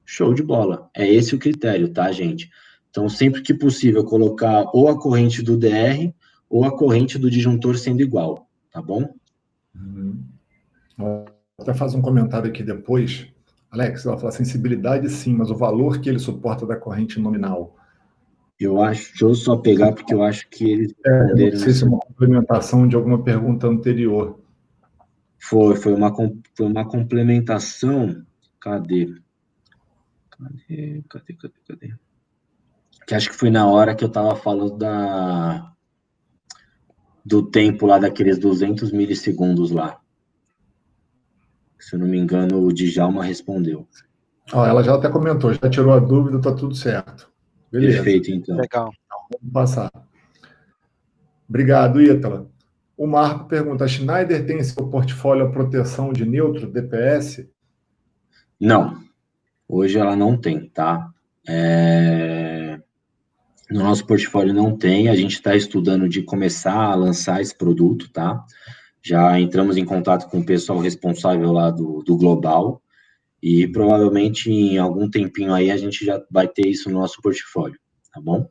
Show de bola. É esse o critério, tá, gente? Então, sempre que possível, colocar ou a corrente do DR ou a corrente do disjuntor sendo igual, tá bom? Vou até fazer um comentário aqui depois. Alex, ela fala sensibilidade sim, mas o valor que ele suporta da corrente nominal. Eu acho, deixa eu só pegar, porque eu acho que eles responderam. Não sei se é uma complementação de alguma pergunta anterior. Foi uma complementação. Cadê? Que acho que foi na hora que eu estava falando do tempo lá, daqueles 200 milissegundos lá. Se eu não me engano, o Djalma respondeu. Ela já até comentou, já tirou a dúvida, tá tudo certo. Beleza. Perfeito, então. Legal. Vamos passar. Obrigado, Ítala. O Marco pergunta, a Schneider tem em seu portfólio a proteção de neutro, DPS? Não. Hoje ela não tem, tá? No nosso portfólio não tem, a gente está estudando de começar a lançar esse produto, tá? Já entramos em contato com o pessoal responsável lá do Global, e provavelmente em algum tempinho aí a gente já vai ter isso no nosso portfólio, tá bom?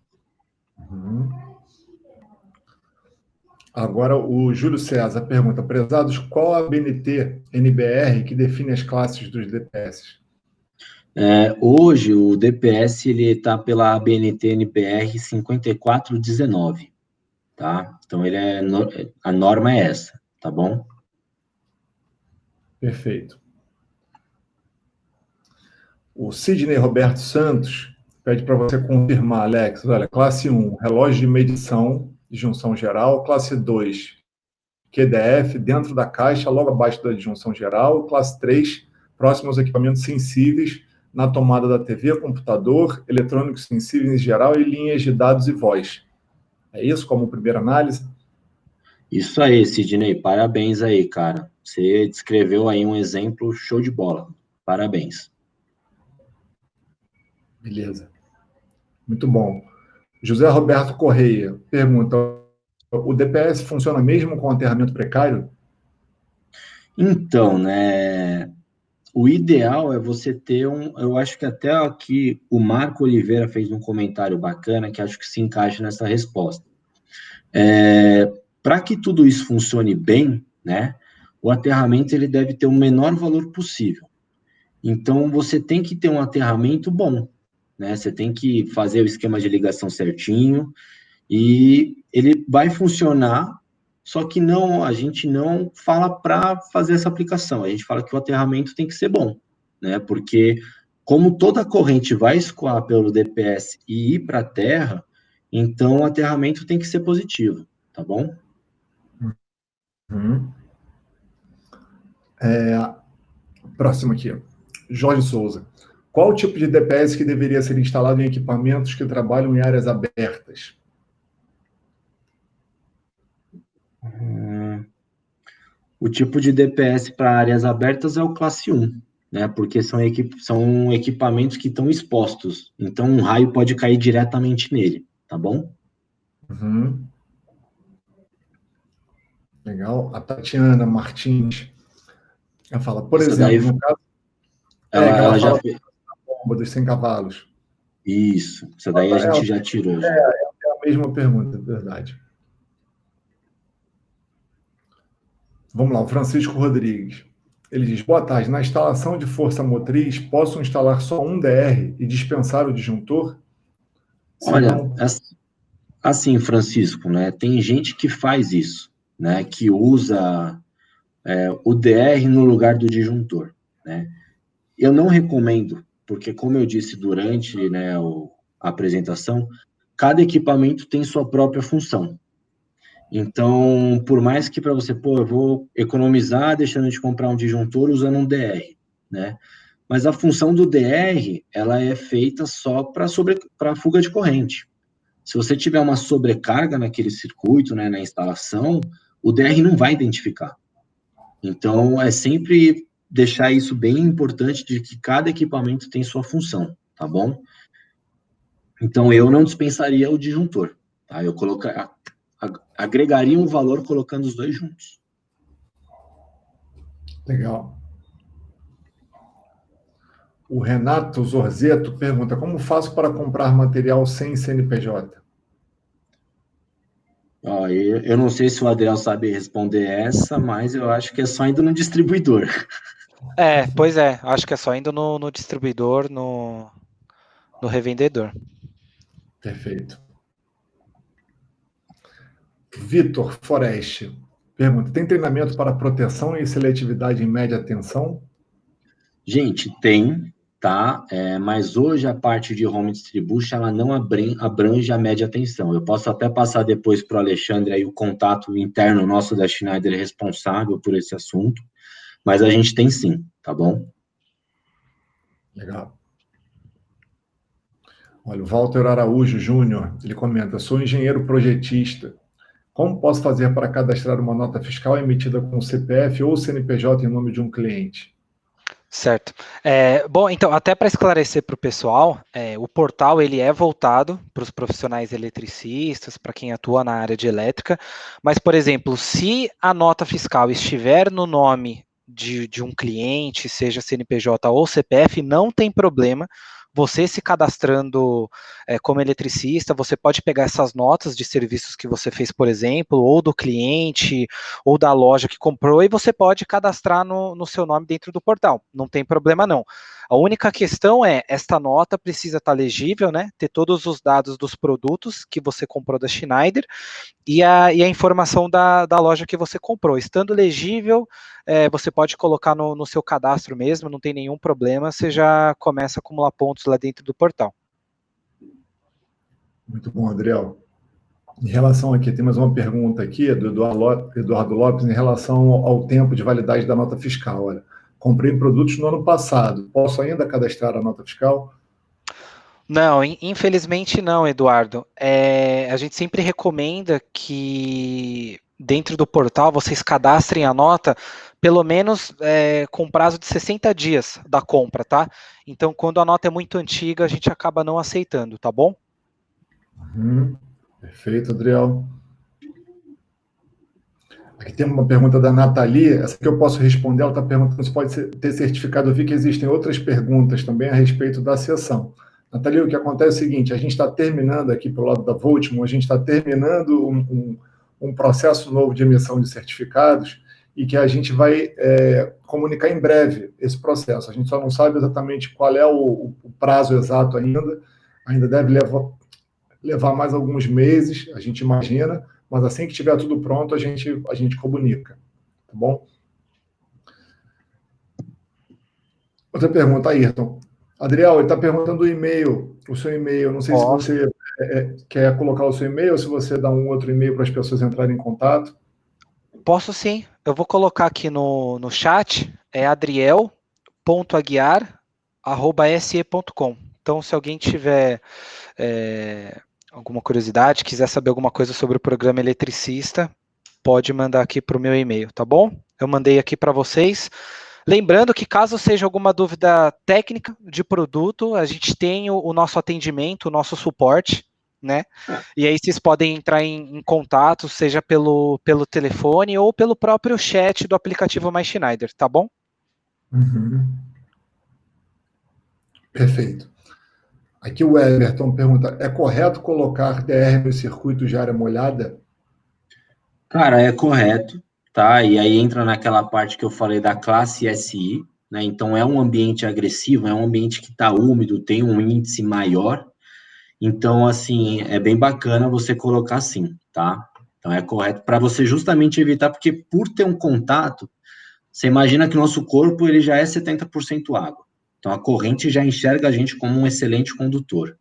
Agora o Júlio César pergunta, prezados, qual a BNT NBR que define as classes dos DPS? Hoje o DPS ele está pela ABNT NBR 5419, tá? Então a norma é essa, tá bom? Perfeito. O Sidney Roberto Santos pede para você confirmar, Alex, olha, classe 1, relógio de medição de junção geral, classe 2, QDF, dentro da caixa, logo abaixo da junção geral, classe 3, próximo aos equipamentos sensíveis, na tomada da TV, computador, eletrônicos sensíveis em geral e linhas de dados e voz. É isso como primeira análise? Isso aí, Sidney, parabéns aí, cara. Você descreveu aí um exemplo show de bola. Parabéns. Beleza. Muito bom. José Roberto Correia pergunta, o DPS funciona mesmo com aterramento precário? Então, né, o ideal é você ter eu acho que até aqui o Marco Oliveira fez um comentário bacana que acho que se encaixa nessa resposta. Para que tudo isso funcione bem, né, o aterramento ele deve ter o menor valor possível. Então, você tem que ter um aterramento bom, né, você tem que fazer o esquema de ligação certinho, e ele vai funcionar, só que a gente não fala para fazer essa aplicação, a gente fala que o aterramento tem que ser bom, né, porque como toda a corrente vai escoar pelo DPS e ir para a terra, então o aterramento tem que ser positivo, tá bom? Próximo aqui, Jorge Souza. Qual o tipo de DPS que deveria ser instalado em equipamentos que trabalham em áreas abertas? O tipo de DPS para áreas abertas é o classe 1, né? Porque são equipamentos que estão expostos. Então, um raio pode cair diretamente nele, tá bom? Legal. A Tatiana Martins, ela fala, por Essa exemplo, daí, no caso... ela já fez... bomba dos 100 cavalos. Isso, essa daí a gente já tirou. É a mesma pergunta, verdade. Vamos lá, o Francisco Rodrigues. Ele diz, boa tarde, na instalação de força motriz, posso instalar só um DR e dispensar o disjuntor? Olha, assim, Francisco, né, tem gente que faz isso, né, que usa o DR no lugar do disjuntor, né. Eu não recomendo, porque como eu disse durante, né, a apresentação, cada equipamento tem sua própria função. Então, por mais que para você, eu vou economizar deixando de comprar um disjuntor usando um DR, né? Mas a função do DR, ela é feita só para fuga de corrente. Se você tiver uma sobrecarga naquele circuito, né, na instalação, o DR não vai identificar. Então, é sempre deixar isso bem importante de que cada equipamento tem sua função, tá bom? Então, eu não dispensaria o disjuntor, tá? Eu agregaria um valor colocando os dois juntos. Legal. O Renato Zorzeto pergunta: como faço para comprar material sem CNPJ? Eu não sei se o Adriel sabe responder essa, mas eu acho que é só indo no distribuidor. Pois é, acho que é só indo no distribuidor, no revendedor. Perfeito. Vitor Foreste pergunta: tem treinamento para proteção e seletividade em média tensão? Gente, tem, tá? Mas hoje a parte de home distribution, ela não abrange a média tensão. Eu posso até passar depois para o Alexandre aí o contato interno nosso da Schneider responsável por esse assunto, mas a gente tem sim, tá bom? Legal. Olha, o Walter Araújo Júnior, ele comenta: sou engenheiro projetista. Como posso fazer para cadastrar uma nota fiscal emitida com CPF ou CNPJ em nome de um cliente? Certo. Bom, então, até para esclarecer para o pessoal, o portal ele é voltado para os profissionais eletricistas, para quem atua na área de elétrica, mas, por exemplo, se a nota fiscal estiver no nome de um cliente, seja CNPJ ou CPF, não tem problema. Você se cadastrando como eletricista, você pode pegar essas notas de serviços que você fez, por exemplo, ou do cliente, ou da loja que comprou, e você pode cadastrar no seu nome dentro do portal. Não tem problema, não. A única questão é, esta nota precisa estar legível, né? Ter todos os dados dos produtos que você comprou da Schneider e a informação da loja que você comprou. Estando legível, você pode colocar no seu cadastro mesmo, não tem nenhum problema, você já começa a acumular pontos lá dentro do portal. Muito bom, Adriel. Em relação aqui, tem mais uma pergunta aqui do Eduardo Lopes em relação ao tempo de validade da nota fiscal. Olha, comprei produtos no ano passado, posso ainda cadastrar a nota fiscal? Não, infelizmente não, Eduardo. A gente sempre recomenda que dentro do portal vocês cadastrem a nota pelo menos com prazo de 60 dias da compra, tá? Então, quando a nota é muito antiga, a gente acaba não aceitando, tá bom? Perfeito, Adriel. Aqui tem uma pergunta da Nathalie, essa que eu posso responder, ela está perguntando se pode ter certificado. Eu vi que existem outras perguntas também a respeito da sessão. Nathalie, o que acontece é o seguinte, a gente está terminando aqui pelo lado da Voltimo, a gente está terminando um processo novo de emissão de certificados e que a gente vai comunicar em breve esse processo. A gente só não sabe exatamente qual é o prazo exato ainda deve levar mais alguns meses, a gente imagina, mas assim que tiver tudo pronto, a gente comunica, tá bom? Outra pergunta, Ayrton. Adriel, ele está perguntando o seu e-mail. Não sei se você quer colocar o seu e-mail ou se você dá um outro e-mail para as pessoas entrarem em contato. Posso sim. Eu vou colocar aqui no chat, adriel.aguiar@se.com. Então, se alguém tiver alguma curiosidade, quiser saber alguma coisa sobre o programa eletricista, pode mandar aqui para o meu e-mail, tá bom? Eu mandei aqui para vocês. Lembrando que caso seja alguma dúvida técnica de produto, a gente tem o nosso atendimento, o nosso suporte, né? E aí vocês podem entrar em contato, seja pelo telefone ou pelo próprio chat do aplicativo My Schneider, tá bom? Perfeito. Aqui o Everton pergunta, é correto colocar DR nos circuitos de área molhada? Cara, é correto, tá? E aí entra naquela parte que eu falei da classe SI, né? Então é um ambiente agressivo, é um ambiente que está úmido, tem um índice maior. Então, assim, é bem bacana você colocar assim, tá? Então é correto para você justamente evitar, porque por ter um contato, você imagina que o nosso corpo ele já é 70% água. Então a corrente já enxerga a gente como um excelente condutor.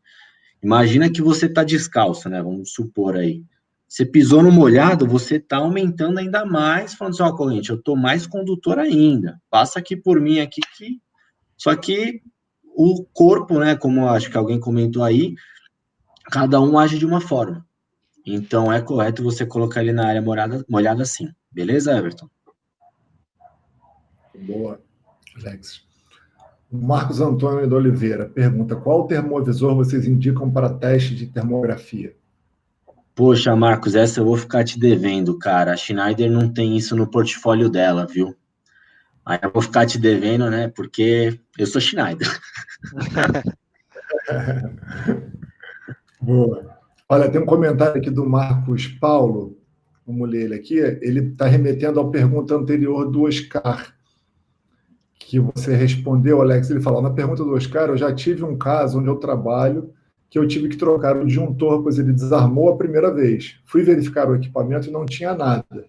Imagina que você está descalço, né? Vamos supor aí. Você pisou no molhado, você está aumentando ainda mais, falando assim, ó, corrente, eu estou mais condutor ainda, passa aqui por mim aqui, só que o corpo, né, como acho que alguém comentou aí, cada um age de uma forma. Então, é correto você colocar ele na área molhada sim. Beleza, Everton? Boa, Alex. O Marcos Antônio de Oliveira pergunta: qual termovisor vocês indicam para teste de termografia? Poxa, Marcos, essa eu vou ficar te devendo, cara. A Schneider não tem isso no portfólio dela, viu? Aí eu vou ficar te devendo, né? Porque eu sou Schneider. Boa. Olha, tem um comentário aqui do Marcos Paulo, vamos ler ele aqui. Ele está remetendo à pergunta anterior do Oscar, que você respondeu, Alex. Ele falou: na pergunta do Oscar, eu já tive um caso onde eu trabalho que eu tive que trocar o disjuntor, pois ele desarmou a primeira vez. Fui verificar o equipamento e não tinha nada.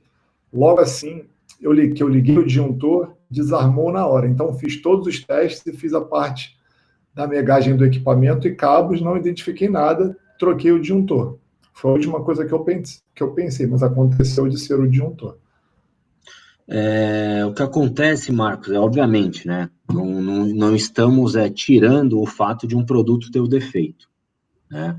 Logo assim, eu liguei o disjuntor, desarmou na hora. Então, fiz todos os testes e fiz a parte da megagem do equipamento e cabos, não identifiquei nada, troquei o disjuntor. Foi a última coisa que eu pensei, mas aconteceu de ser o disjuntor. O que acontece, Marcos, obviamente, né? Não estamos tirando o fato de um produto ter o defeito, né?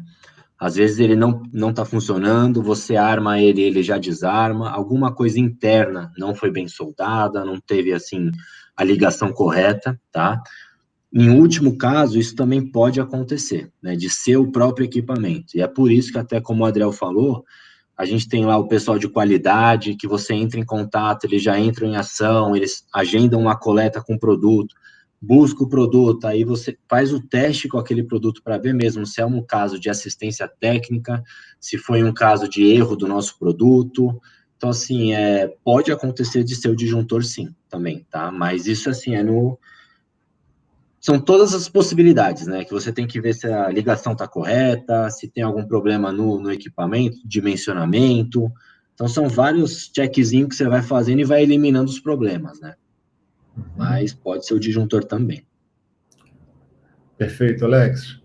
Às vezes ele não está funcionando, você arma ele já desarma, alguma coisa interna não foi bem soldada, não teve, assim, a ligação correta, tá? Em último caso, isso também pode acontecer, né, de ser o próprio equipamento. E é por isso que, até como o Adriel falou, a gente tem lá o pessoal de qualidade, que você entra em contato, eles já entram em ação, eles agendam uma coleta com o produto, busca o produto, aí você faz o teste com aquele produto para ver mesmo se é um caso de assistência técnica, se foi um caso de erro do nosso produto. Então, assim, pode acontecer de ser o disjuntor, sim, também, tá? Mas isso, assim, são todas as possibilidades, né? Que você tem que ver se a ligação está correta, se tem algum problema no equipamento, dimensionamento. Então, são vários checkzinhos que você vai fazendo e vai eliminando os problemas, né? Mas pode ser o disjuntor também. Perfeito, Alex.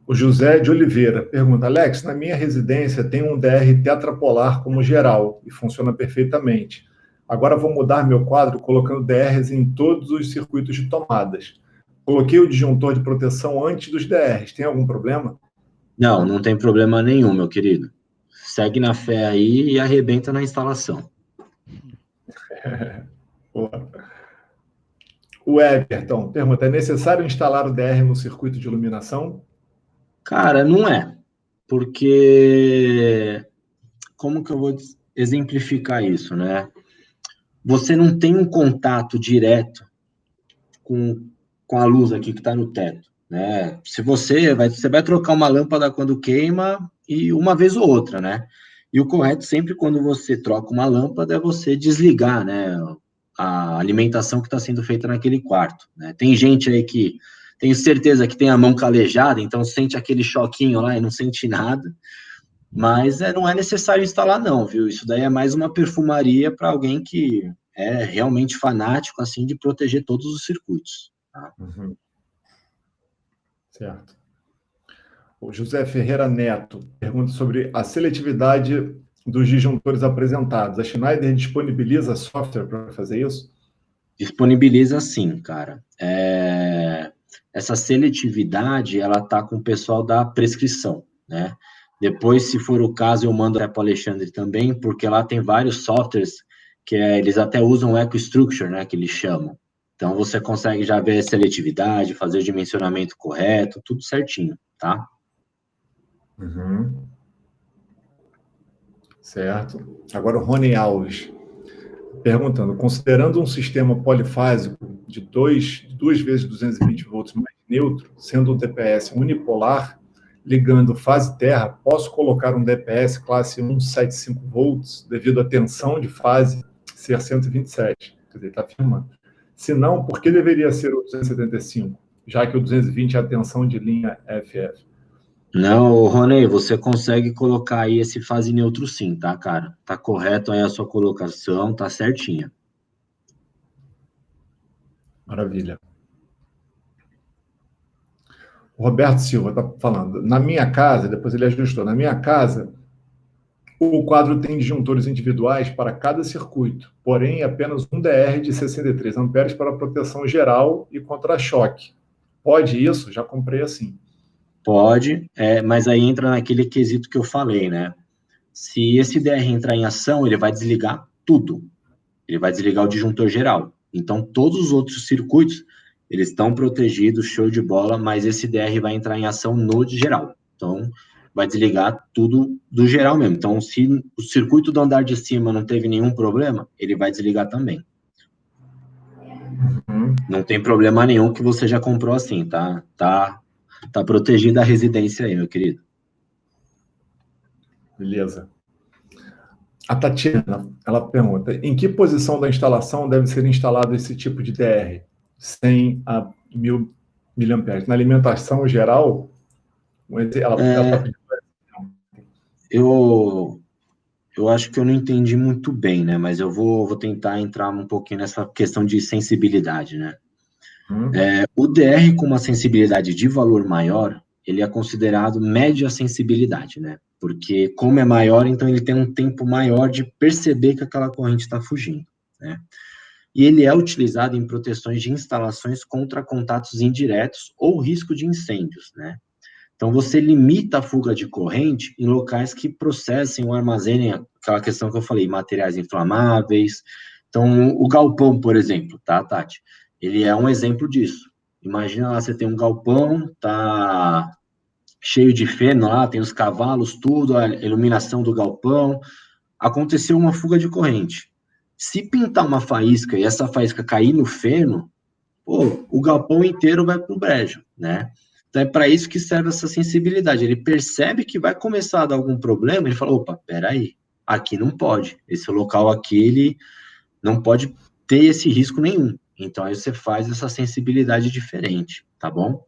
O José de Oliveira pergunta: Alex, na minha residência tem um DR tetrapolar como geral e funciona perfeitamente. Agora vou mudar meu quadro colocando DRs em todos os circuitos de tomadas. Coloquei o disjuntor de proteção antes dos DRs. Tem algum problema? Não tem problema nenhum, meu querido. Segue na fé aí e arrebenta na instalação. O Everton pergunta: é necessário instalar o DR no circuito de iluminação? Cara, não é. Porque... como que eu vou exemplificar isso, né? Você não tem um contato direto com a luz aqui que está no teto, né? Se você vai trocar uma lâmpada quando queima e uma vez ou outra, né? E o correto sempre quando você troca uma lâmpada é você desligar, né? A alimentação que está sendo feita naquele quarto, né? Tem gente aí que tenho certeza que tem a mão calejada, então sente aquele choquinho lá e não sente nada. Mas não é necessário instalar, não, viu? Isso daí é mais uma perfumaria para alguém que é realmente fanático, assim, de proteger todos os circuitos. Tá? Uhum. Certo. O José Ferreira Neto pergunta sobre a seletividade dos disjuntores apresentados. A Schneider disponibiliza software para fazer isso? Disponibiliza sim, cara. Essa seletividade, ela tá com o pessoal da prescrição, né? Depois, se for o caso, eu mando para o Alexandre também, porque lá tem vários softwares que eles até usam o EcoStructure, né, que eles chamam. Então, você consegue já ver a seletividade, fazer o dimensionamento correto, tudo certinho, tá? Uhum. Certo. Agora o Rony Alves perguntando: considerando um sistema polifásico de 2 vezes 220 volts mais neutro, sendo um DPS unipolar, ligando fase terra, posso colocar um DPS classe 175 volts devido à tensão de fase ser 127? Quer dizer, está afirmando. Se não, por que deveria ser o 275? Já que o 220 é a tensão de linha FF. Não, Rony, você consegue colocar aí esse fase neutro sim, tá, cara? Tá correto aí a sua colocação, tá certinha. Maravilha. O Roberto Silva está falando: na minha casa, depois ele ajustou, na minha casa O quadro tem disjuntores individuais para cada circuito, porém apenas um DR de 63 amperes para proteção geral e contra-choque. Pode isso? Já comprei assim. Pode, mas aí entra naquele quesito que eu falei, né? Se esse DR entrar em ação, ele vai desligar tudo. Ele vai desligar o disjuntor geral. Então, todos os outros circuitos, eles estão protegidos, show de bola, mas esse DR vai entrar em ação no de geral. Então, vai desligar tudo do geral mesmo. Então, se o circuito do andar de cima não teve nenhum problema, ele vai desligar também. Não tem problema nenhum que você já comprou assim, tá? Tá protegida a residência aí, meu querido. Beleza. A Tatiana, ela pergunta, em que posição da instalação deve ser instalado esse tipo de DR? 100 a 1000 mAh. Na alimentação geral, ela tá pedindo... Eu acho que eu não entendi muito bem, né? Mas eu vou tentar entrar um pouquinho nessa questão de sensibilidade, né? O DR com uma sensibilidade de valor maior, ele é considerado média sensibilidade, né? Porque como é maior, então ele tem um tempo maior de perceber que aquela corrente está fugindo, né? E ele é utilizado em proteções de instalações contra contatos indiretos ou risco de incêndios, né? Então, você limita a fuga de corrente em locais que processem ou armazenem aquela questão que eu falei, materiais inflamáveis. Então, o galpão, por exemplo, tá, Tati? Ele é um exemplo disso. Imagina lá, você tem um galpão, tá cheio de feno lá, tem os cavalos, tudo, a iluminação do galpão. Aconteceu uma fuga de corrente. Se pintar uma faísca e essa faísca cair no feno, pô, o galpão inteiro vai pro brejo, né? Então, é para isso que serve essa sensibilidade. Ele percebe que vai começar a dar algum problema, ele fala, opa, peraí, aqui não pode. Esse local aqui, ele não pode ter esse risco nenhum. Então, aí você faz essa sensibilidade diferente, tá bom?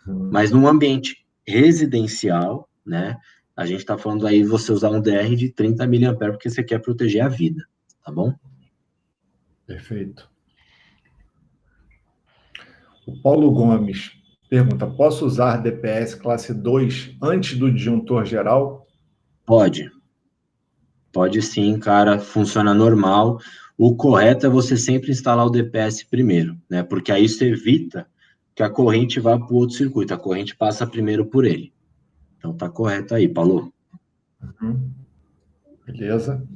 Mas num ambiente residencial, né, a gente está falando aí você usar um DR de 30 mA porque você quer proteger a vida, tá bom? Perfeito. O Paulo Gomes pergunta, posso usar DPS classe 2 antes do disjuntor geral? Pode. Pode sim, cara, funciona normal. O correto é você sempre instalar o DPS primeiro, né? Porque aí você evita que a corrente vá para o outro circuito, a corrente passa primeiro por ele. Então tá correto aí, Paulo. Beleza.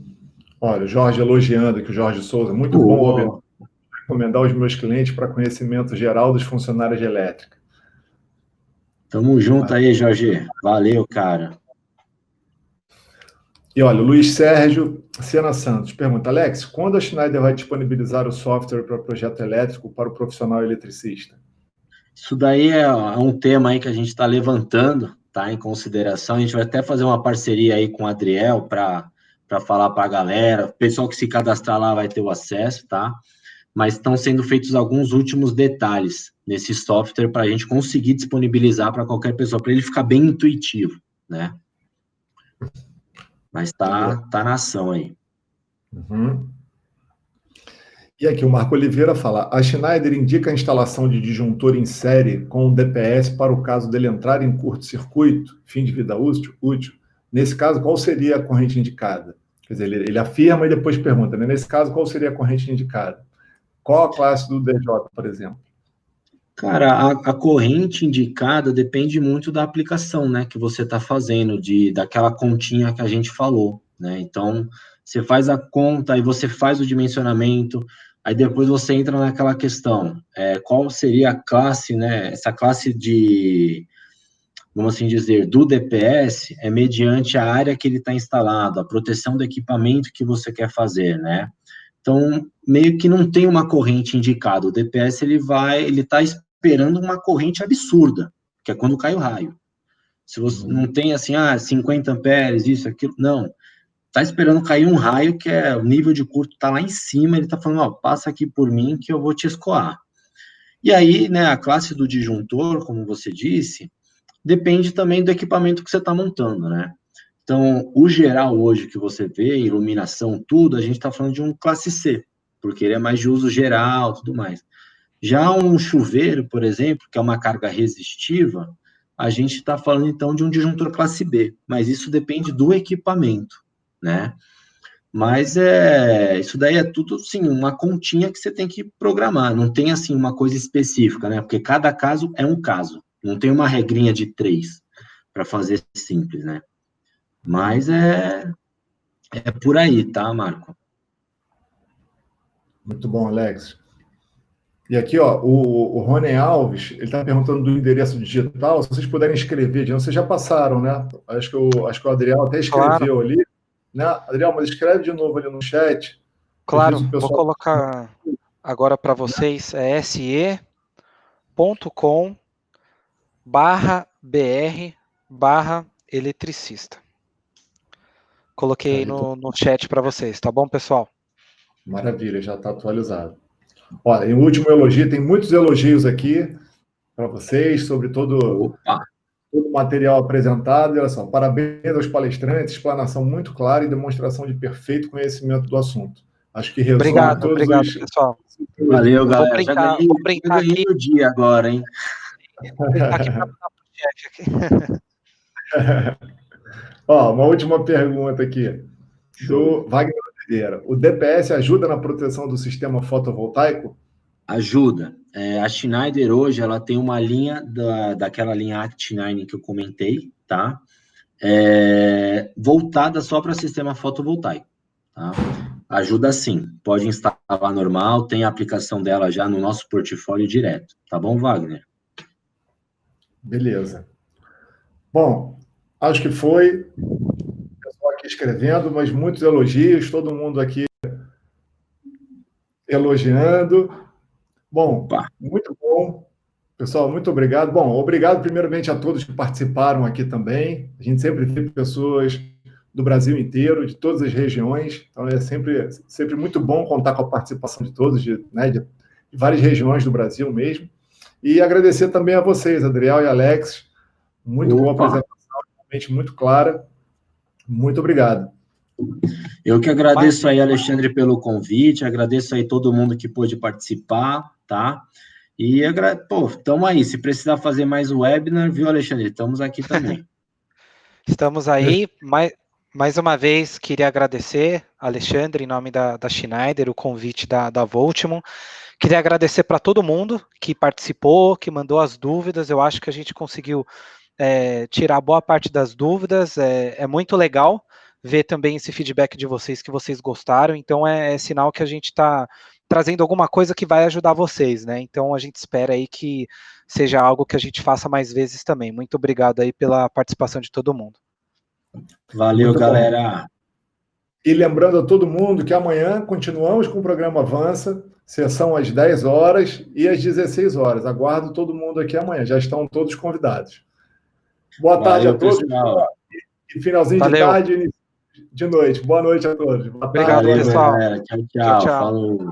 Olha, o Jorge elogiando aqui, o Jorge Souza, muito bom recomendar aos meus clientes para conhecimento geral dos funcionários de elétrica. Tamo junto aí, Jorge. Valeu, cara. E olha, o Luiz Sérgio Sena Santos pergunta, Alex, quando a Schneider vai disponibilizar o software para projeto elétrico para o profissional eletricista? Isso daí é um tema aí que a gente está levantando, tá, em consideração. A gente vai até fazer uma parceria aí com o Adriel para falar para a galera. O pessoal que se cadastrar lá vai ter o acesso, tá? Mas estão sendo feitos alguns últimos detalhes nesse software para a gente conseguir disponibilizar para qualquer pessoa, para ele ficar bem intuitivo, né? Mas tá na ação aí. E aqui o Marco Oliveira fala, a Schneider indica a instalação de disjuntor em série com o DPS para o caso dele entrar em curto-circuito, fim de vida útil. Nesse caso, qual seria a corrente indicada? Quer dizer, ele afirma e depois pergunta, né? Nesse caso, qual seria a corrente indicada? Qual a classe do DJ, por exemplo? Cara, a corrente indicada depende muito da aplicação, né, que você está fazendo, daquela continha que a gente falou, né? Então, você faz a conta, aí você faz o dimensionamento, aí depois você entra naquela questão, qual seria a classe, né? Essa classe de, vamos assim dizer, do DPS é mediante a área que ele está instalado, a proteção do equipamento que você quer fazer, né? Então, meio que não tem uma corrente indicada. O DPS, ele está esperando uma corrente absurda, que é quando cai o raio. Se você não tem assim, 50 amperes, isso, aquilo, não. Está esperando cair um raio, que é o nível de curto está lá em cima, ele está falando, passa aqui por mim que eu vou te escoar. E aí, né, a classe do disjuntor, como você disse, depende também do equipamento que você está montando, né? Então, o geral hoje que você vê, iluminação, tudo, a gente está falando de um classe C, porque ele é mais de uso geral, tudo mais. Já um chuveiro, por exemplo, que é uma carga resistiva, a gente está falando, então, de um disjuntor classe B, mas isso depende do equipamento, né? Mas isso daí é tudo, sim, uma continha que você tem que programar, não tem, assim, uma coisa específica, né? Porque cada caso é um caso, não tem uma regrinha de 3 para fazer simples, né? Mas é por aí, tá, Marco? Muito bom, Alex. E aqui, ó, o Rony Alves, ele está perguntando do endereço digital, se vocês puderem escrever, vocês já passaram, né? Acho que o Adriel até escreveu ali, né? Adriel, mas escreve de novo ali no chat. Claro, pessoal... vou colocar agora para vocês, é se.com/br/eletricista. Coloquei no chat para vocês, tá bom, pessoal? Maravilha, já está atualizado. Olha, em último elogio, tem muitos elogios aqui para vocês sobre todo o material apresentado. Olha só, parabéns aos palestrantes, explanação muito clara e demonstração de perfeito conhecimento do assunto. Acho que resume obrigado, pessoal. Valeu, galera. Vou brincar aqui o dia agora, hein? Vou brincar aqui para mandar pro chat aqui. Ó, uma última pergunta aqui, do Wagner Oliveira. O DPS ajuda na proteção do sistema fotovoltaico? Ajuda. A Schneider hoje, ela tem uma linha daquela linha Act9 que eu comentei, tá? Voltada só para sistema fotovoltaico, tá? Ajuda sim. Pode instalar normal, tem a aplicação dela já no nosso portfólio direto. Tá bom, Wagner? Beleza. Bom, acho que foi. O pessoal aqui escrevendo, mas muitos elogios, todo mundo aqui elogiando. Bom, muito bom. Pessoal, muito obrigado. Bom, obrigado primeiramente a todos que participaram aqui também. A gente sempre tem pessoas do Brasil inteiro, de todas as regiões. Então é sempre muito bom contar com a participação de todos, de várias regiões do Brasil mesmo. E agradecer também a vocês, Adriel e Alex. Muito boa apresentação, realmente muito clara. Muito obrigado. Eu que agradeço aí, Alexandre, pelo convite, agradeço aí todo mundo que pôde participar, tá? E, estamos aí, se precisar fazer mais webinar, viu, Alexandre? Estamos aqui também. Estamos aí, mais uma vez, queria agradecer, Alexandre, em nome da Schneider, o convite da Voltimo. Queria agradecer para todo mundo que participou, que mandou as dúvidas. Eu acho que a gente conseguiu tirar boa parte das dúvidas. É muito legal ver também esse feedback de vocês, que vocês gostaram. Então, é sinal que a gente está trazendo alguma coisa que vai ajudar vocês, né? Então, a gente espera aí que seja algo que a gente faça mais vezes também. Muito obrigado aí pela participação de todo mundo. Valeu, muito galera. Bom. E lembrando a todo mundo que amanhã continuamos com o programa Avança, sessão às 10 horas e às 16 horas. Aguardo todo mundo aqui amanhã, já estão todos convidados. Boa tarde a todos. Pessoal. E finalzinho de tarde e de noite. Boa noite a todos. Obrigado, pessoal. Galera. Tchau. Falou.